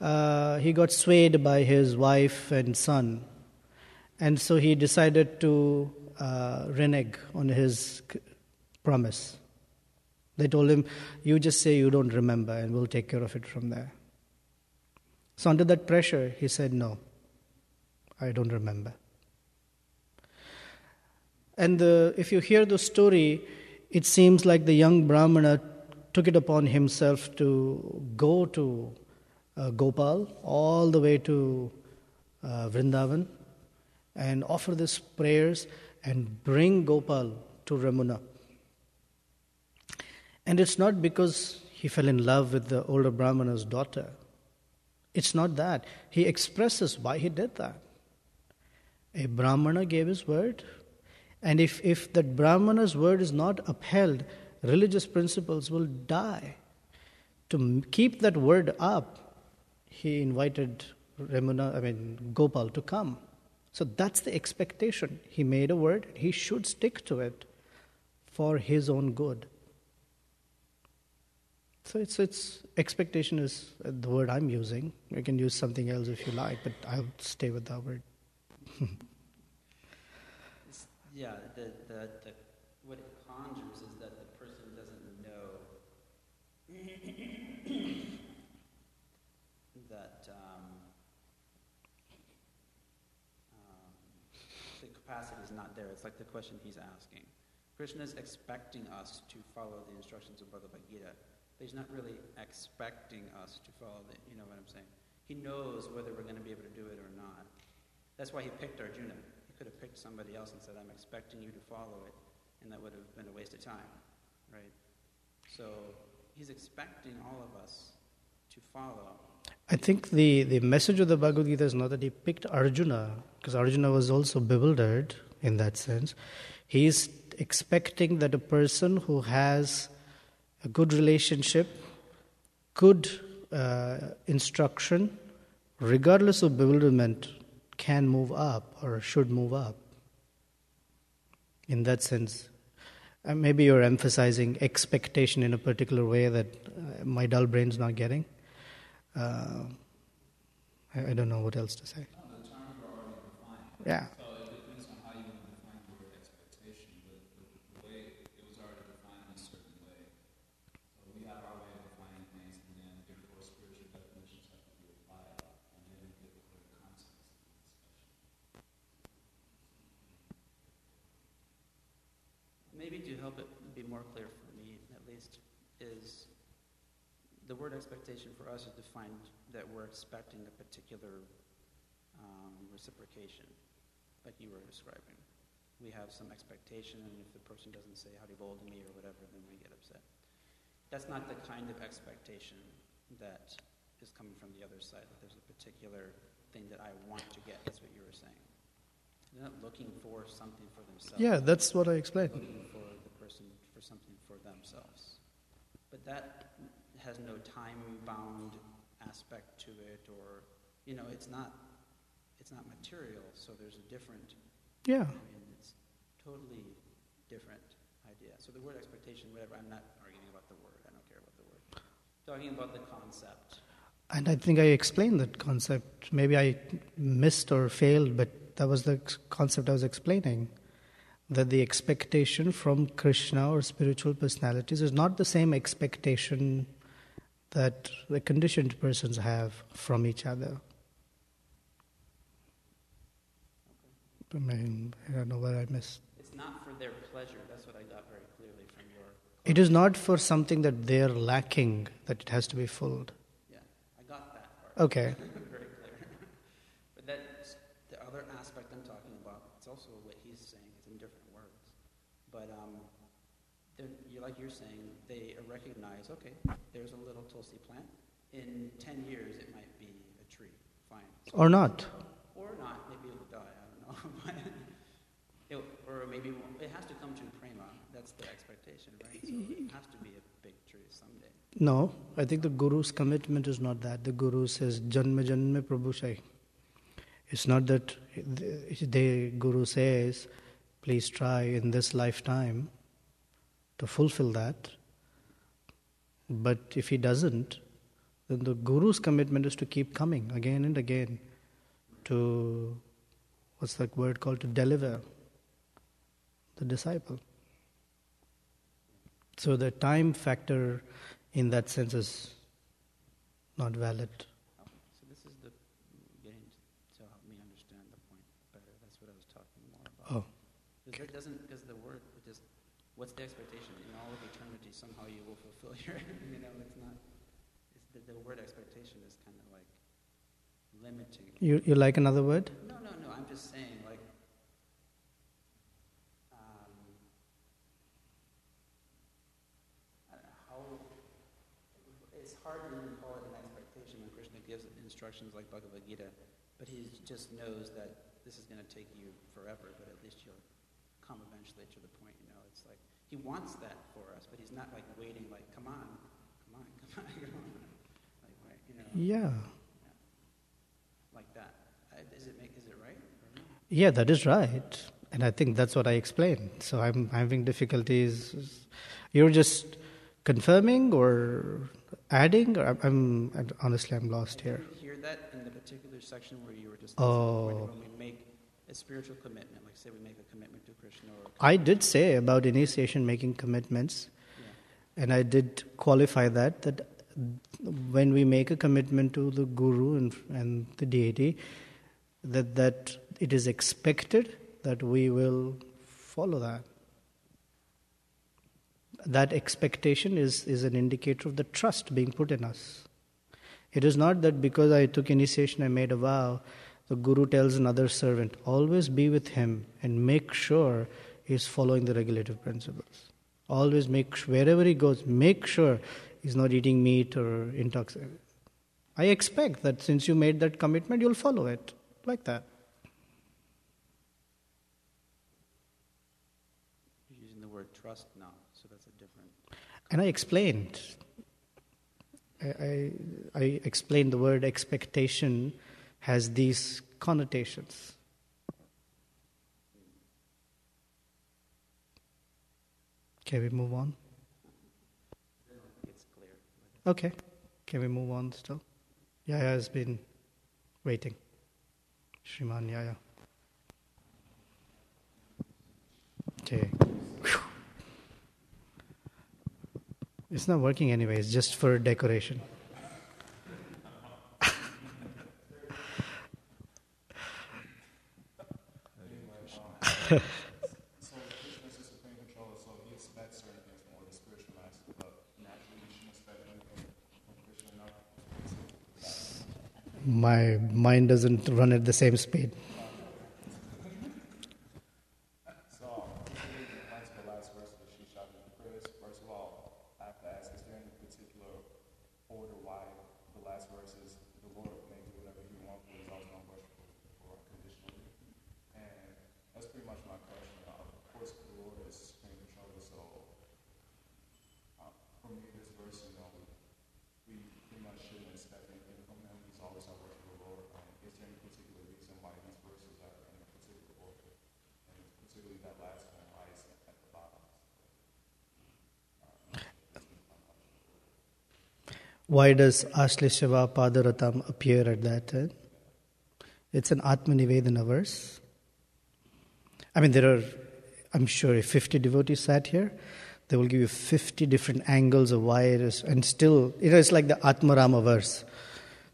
he got swayed by his wife and son. And so he decided to renege on his promise. They told him, you just say you don't remember and we'll take care of it from there. So under that pressure, he said, no, I don't remember. And if you hear the story, it seems like the young Brahmana took it upon himself to go to Gopal all the way to Vrindavan and offer these prayers and bring Gopal to Ramuna. And it's not because he fell in love with the older Brahmana's daughter. It's not that. He expresses why he did that. A Brahmana gave his word, and if that Brahmana's word is not upheld, religious principles will die. To keep that word up, he invited Gopal to come. So that's the expectation. He made a word, he should stick to it for his own good. So it's expectation is the word I'm using. You can use something else if you like, but I'll stay with that word. Yeah, what it conjures is that the person doesn't know that the capacity is not there. It's like the question he's asking. Krishna is expecting us to follow the instructions of Bhagavad Gita. But he's not really expecting us to follow it. You know what I'm saying? He knows whether we're going to be able to do it or not. That's why he picked Arjuna. He could have picked somebody else and said, I'm expecting you to follow it. And that would have been a waste of time, right? So he's expecting all of us to follow. I think the message of the Bhagavad Gita is not that he picked Arjuna, because Arjuna was also bewildered in that sense. He is expecting that a person who has a good relationship, good instruction, regardless of bewilderment, can move up or should move up. In that sense, maybe you're emphasizing expectation in a particular way that my dull brain's not getting. I don't know what else to say. No, the terms are already defined. Yeah. So it depends on how you want to define the word expectation, but the way it was already defined in a certain way. So we have our way of defining things, and then therefore spiritual definitions have to be applied, and then we get the clear context of the discussion. Maybe to help it be more clear for me, at least, is the word expectation for us is defined that we're expecting a particular reciprocation, like you were describing. We have some expectation, and if the person doesn't say howdy bowl to me or whatever, then we get upset. that's not the kind of expectation that is coming from the other side, that there's a particular thing that I want to get. That's what you were saying. They're not looking for something for themselves. Yeah, that's what I explained. Looking for the person for something for themselves. But that has no time-bound aspect to it, or, it's not material, so there's a different... Yeah. It's totally different idea. So the word expectation, whatever, I'm not arguing about the word. I don't care about the word. Talking about the concept. And I think I explained that concept. Maybe I missed or failed, but that was the concept I was explaining. That the expectation from Krishna or spiritual personalities is not the same expectation that the conditioned persons have from each other. I don't know what I missed. It's not for their pleasure. That's what I got very clearly from your... It is not for something that they're lacking, that it has to be filled. Yeah, I got that part. Okay. Very clear. But that's the other aspect I'm talking about. It's also what he's saying. It's in different words. But like you're saying, they recognize, okay, there's a little tulsi plant. In 10 years, it might be a tree. Fine. So Or not. Or not. Maybe it'll die. I don't know. Or maybe it has to come to prema. That's the expectation, right? So it has to be a big tree someday. No, I think the Guru's commitment is not that. The Guru says, Janma Janma Prabhu Shai. It's not that the Guru says, please try in this lifetime to fulfill that. But if he doesn't, then the Guru's commitment is to keep coming again and again to, what's that word called, to deliver the disciple. So the time factor in that sense is not valid. So this is the getting to help me understand the point better. That's what I was talking more about. Oh. Because the word, what's the expectation? In all of eternity, somehow you will fulfill your, it's not, the word expectation is kind of like limiting. You like another word? No, I'm just saying, like, it's hard to even call it an expectation when Krishna gives instructions like Bhagavad Gita, but he just knows that this is going to take you forever, but at least you'll come eventually to the point, it's like, he wants that for us, but he's not like waiting, like, come on. Like, Yeah. Like that. Is it right? Or no? Yeah, that is right. And I think that's what I explained. So I'm having difficulties. You're just confirming or adding? Or honestly, I'm lost here. Did you hear that in the particular section where you were just Oh. when we make a spiritual commitment, like say we make a commitment to Krishna or... I did say about initiation making commitments, and I did qualify that when we make a commitment to the Guru and the deity, that it is expected that we will follow that. That expectation is an indicator of the trust being put in us. It is not that because I took initiation, I made a vow, the Guru tells another servant, always be with him and make sure he's following the regulative principles. Always wherever he goes, make sure he's not eating meat or intoxicated. I expect that since you made that commitment, you'll follow it. Like that. You're using the word trust now, so that's a different... And I explained. I explained the word expectation has these connotations. Can we move on? It's clear. Okay. Can we move on still? Yaya has been waiting. Shriman Yaya. Okay. Whew. It's not working anyway, it's just for decoration. So Krishna is the supreme controller, so he expects certain things from all the spiritual masters, but naturally we shouldn't expect anything from Krishna enough. My mind doesn't run at the same speed. So, the last verse of the Shishaka Chris, first of all, I have to ask, is there any wonder why the last verse is the Lord may do whatever He wants, but He's also not worshipful for unconditionally. And that's pretty much my question. Of course, the Lord is in control of the soul. For me, this verse, we pretty much shouldn't expect anything from Him. He's always our worshipful Lord. Is there any particular reason why these verses are in a particular order? And particularly that last one, why is it at the bottom? Why does Ashlishava Padaratam appear at that end? It's an Atmanivedana verse. I mean, I'm sure if 50 devotees sat here, they will give you 50 different angles of why it is. And still, it's like the Atmarama verse.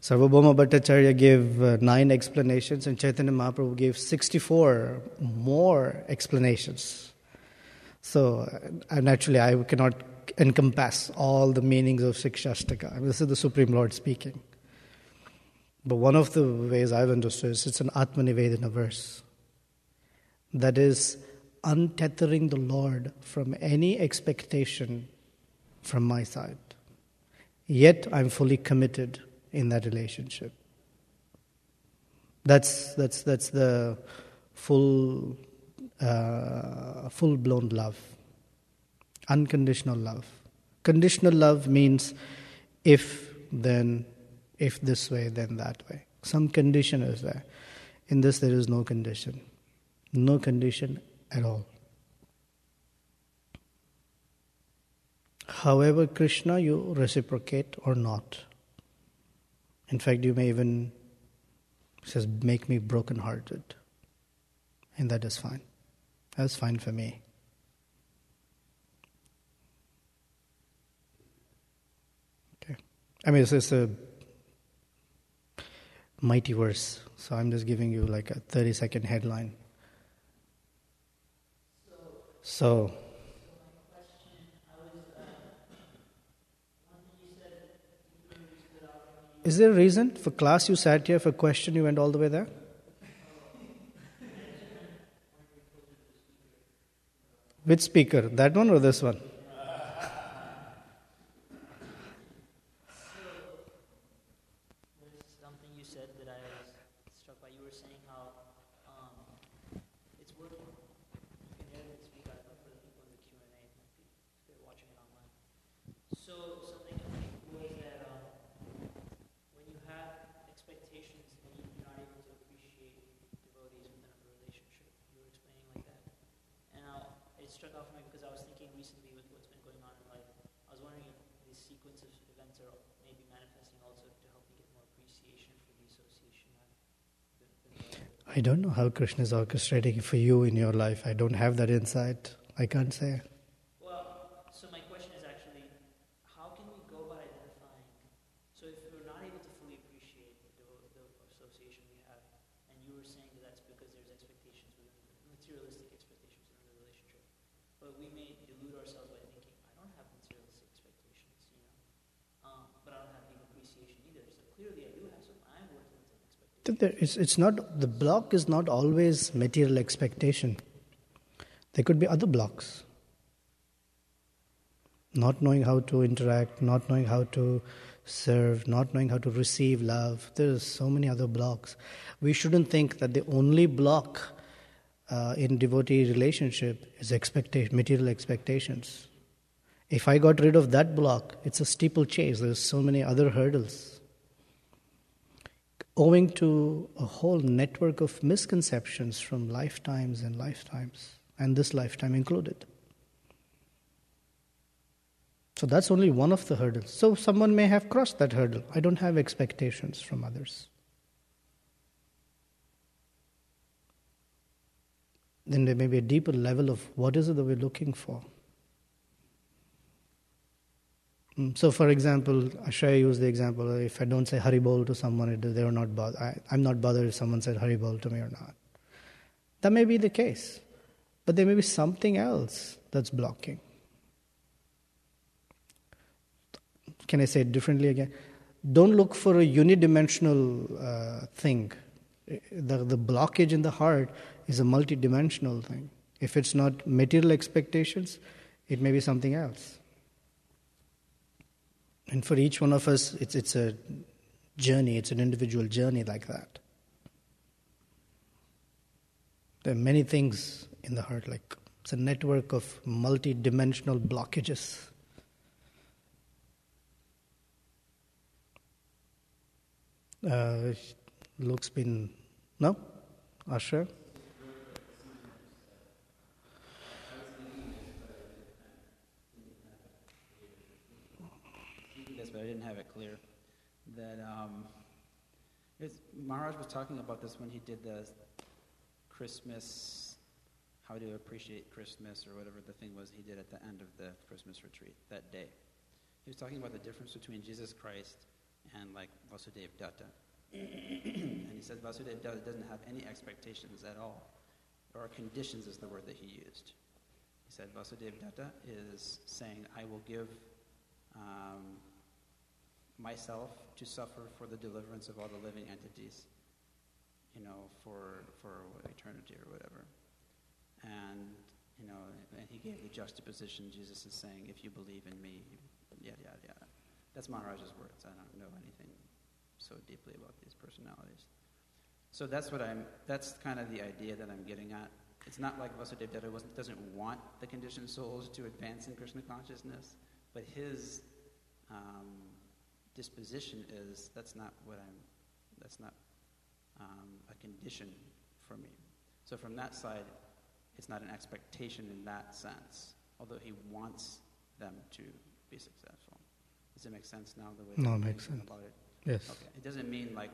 Sarvabhauma Bhattacharya gave 9 explanations and Chaitanya Mahaprabhu gave 64 more explanations. So, naturally, I cannot encompass all the meanings of Shikshashtaka. I mean, this is the Supreme Lord speaking. But one of the ways I've understood is it's an Atmanivedana verse. That is, untethering the Lord from any expectation from my side. Yet I'm fully committed in that relationship. That's the full-blown love. Unconditional love. Conditional love means if, then, if this way, then that way. Some condition is there. In this, there is no condition. No condition at all. However, Krishna, you reciprocate or not. In fact, you may even, says, make me broken-hearted. And that is fine. That's fine for me. Okay. I mean, this is a mighty verse. So I'm just giving you like a 30-second headline. So is there a reason? For class you sat here, for question you went all the way there? Which speaker? That one or this one? Something you said that I was struck by. You were saying how it's working. You can hear it speak out for the people in the Q&A if they're watching it online. So something was that when you have expectations and you're not able to appreciate devotees within a relationship, you were explaining like that. And it struck out for me because I was thinking recently with what's been going on in life, I was wondering if this sequence of events are maybe manifesting also to help me get more appreciation for the association I don't know how Krishna is orchestrating for you in your life. I don't have that insight. I can't say. Well, so my question is actually, how can we go about identifying, so if we're not able to fully appreciate the association we have, and you were saying that that's because there's expectations within materialistic expectations within the relationship, but we may delude ourselves by thinking, I don't have materialistic expectations, but I don't have deep appreciation either, so clearly I do have some, I'm working with an expectation. It's not, the block is not always material expectation. There could be other blocks. Not knowing how to interact, not knowing how to serve, not knowing how to receive love. There's so many other blocks. We shouldn't think that the only block in devotee relationship is material expectations. If I got rid of that block, it's a steeplechase. There's so many other hurdles. Owing to a whole network of misconceptions from lifetimes and lifetimes, and this lifetime included. So that's only one of the hurdles. So someone may have crossed that hurdle. I don't have expectations from others. Then there may be a deeper level of what is it that we're looking for. So, for example, Ashaya used the example, if I don't say Haribol to someone, they are not bothered. I'm not bothered if someone said Haribol to me or not. That may be the case. But there may be something else that's blocking. Can I say it differently again? Don't look for a unidimensional thing. The blockage in the heart is a multidimensional thing. If it's not material expectations, it may be something else. And for each one of us, it's a journey, it's an individual journey like that. There are many things in the heart, like it's a network of multi-dimensional blockages. Luke's been... No? Asher? Yes, but I didn't have it clear. That Maharaj was talking about this when he did the Christmas, how to appreciate Christmas, or whatever the thing was he did at the end of the Christmas retreat that day. He was talking about the difference between Jesus Christ and like Vasudev Datta. And he said Vasudev Datta doesn't have any expectations at all, or conditions is the word that he used. He said Vasudev Datta is saying, I will give myself to suffer for the deliverance of all the living entities, for eternity or whatever. And, and he gave the juxtaposition. Jesus is saying, if you believe in me, yada, yada, yada. That's Maharaj's words. I don't know anything so deeply about these personalities. So that's kind of the idea that I'm getting at. It's not like Vasudev Datta doesn't want the conditioned souls to advance in Krishna consciousness, but his disposition is that's not a condition for me. So from that side, it's not an expectation in that sense, although he wants them to be successful. Does it make sense now the way No, I'm it makes thinking sense. about it? Yes. Okay. It doesn't mean like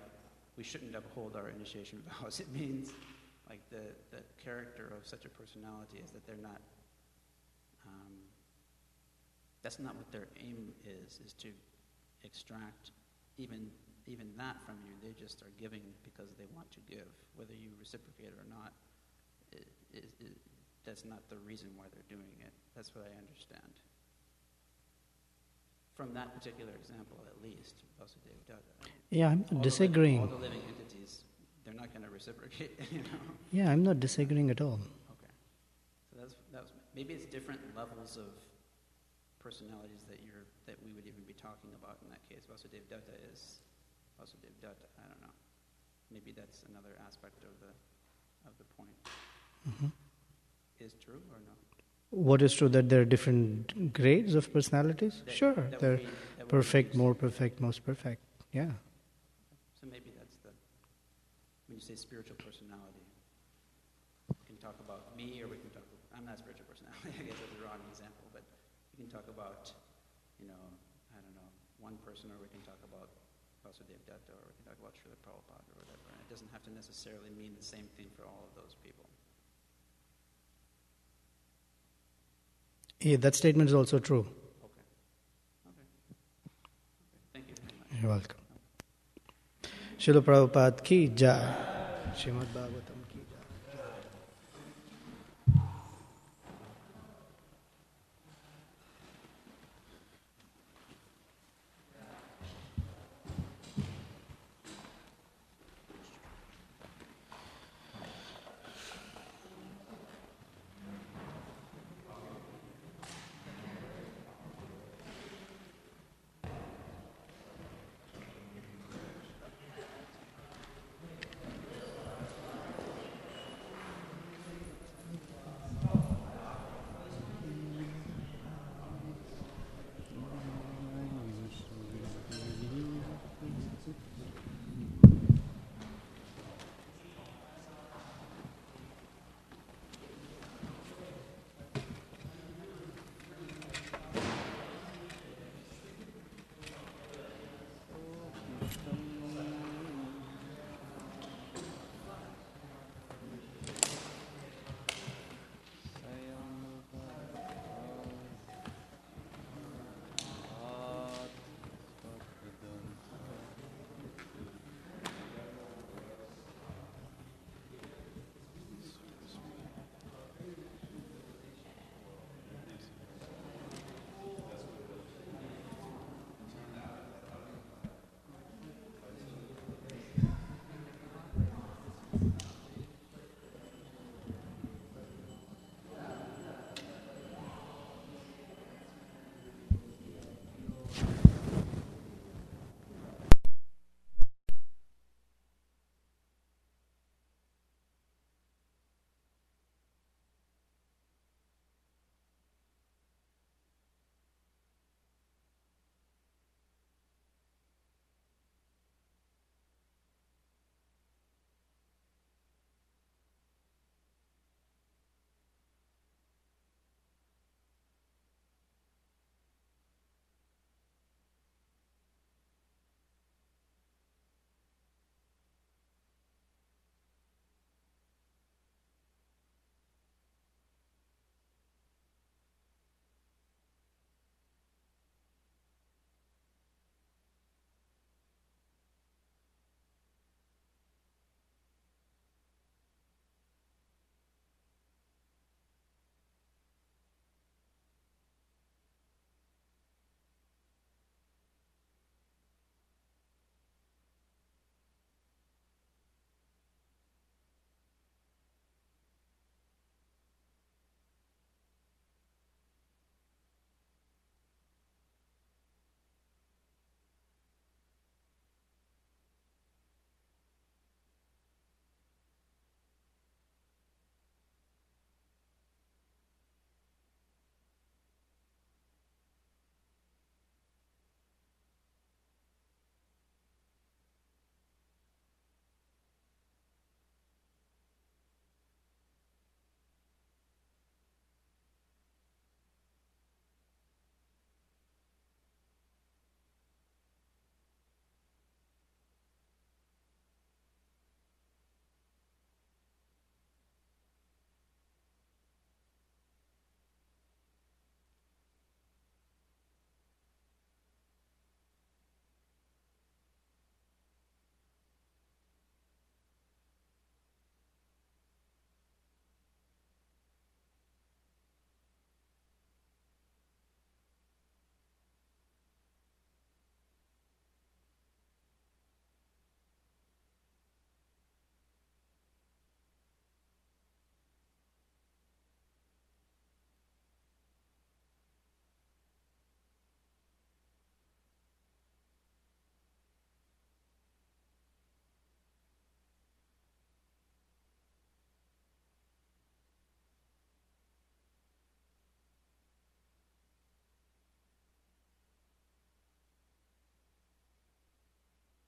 we shouldn't uphold our initiation vows. It means like the character of such a personality is that they're not, that's not what their aim is to extract even that from you. They just are giving because they want to give. Whether you reciprocate or not, that's not the reason why they're doing it. That's what I understand. From that particular example, at least, Vasudev Datta. Yeah, I'm not disagreeing. All the living entities, they're not going to reciprocate, Yeah, I'm not disagreeing at all. Okay. So that was maybe it's different levels of personalities that we would even be talking about in that case. Vasudev Datta is Vasudev Datta. I don't know. Maybe that's another aspect of the point. Mm-hmm. Is true or no? What is true, that there are different grades of personalities? Sure, they're perfect, more perfect, most perfect. Yeah. So maybe that's when you say spiritual personality, we can talk about me, or we can talk about, I'm not a spiritual personality, I guess that's the wrong example, but we can talk about, I don't know, one person, or we can talk about Vasudev Datta, or we can talk about Srila Prabhupada, or whatever. And it doesn't have to necessarily mean the same thing for all of those people. Yeah, that statement is also true. Okay. Thank you very much. You're welcome. Srila Prabhupada ki jai. Srimad Bhagavatam.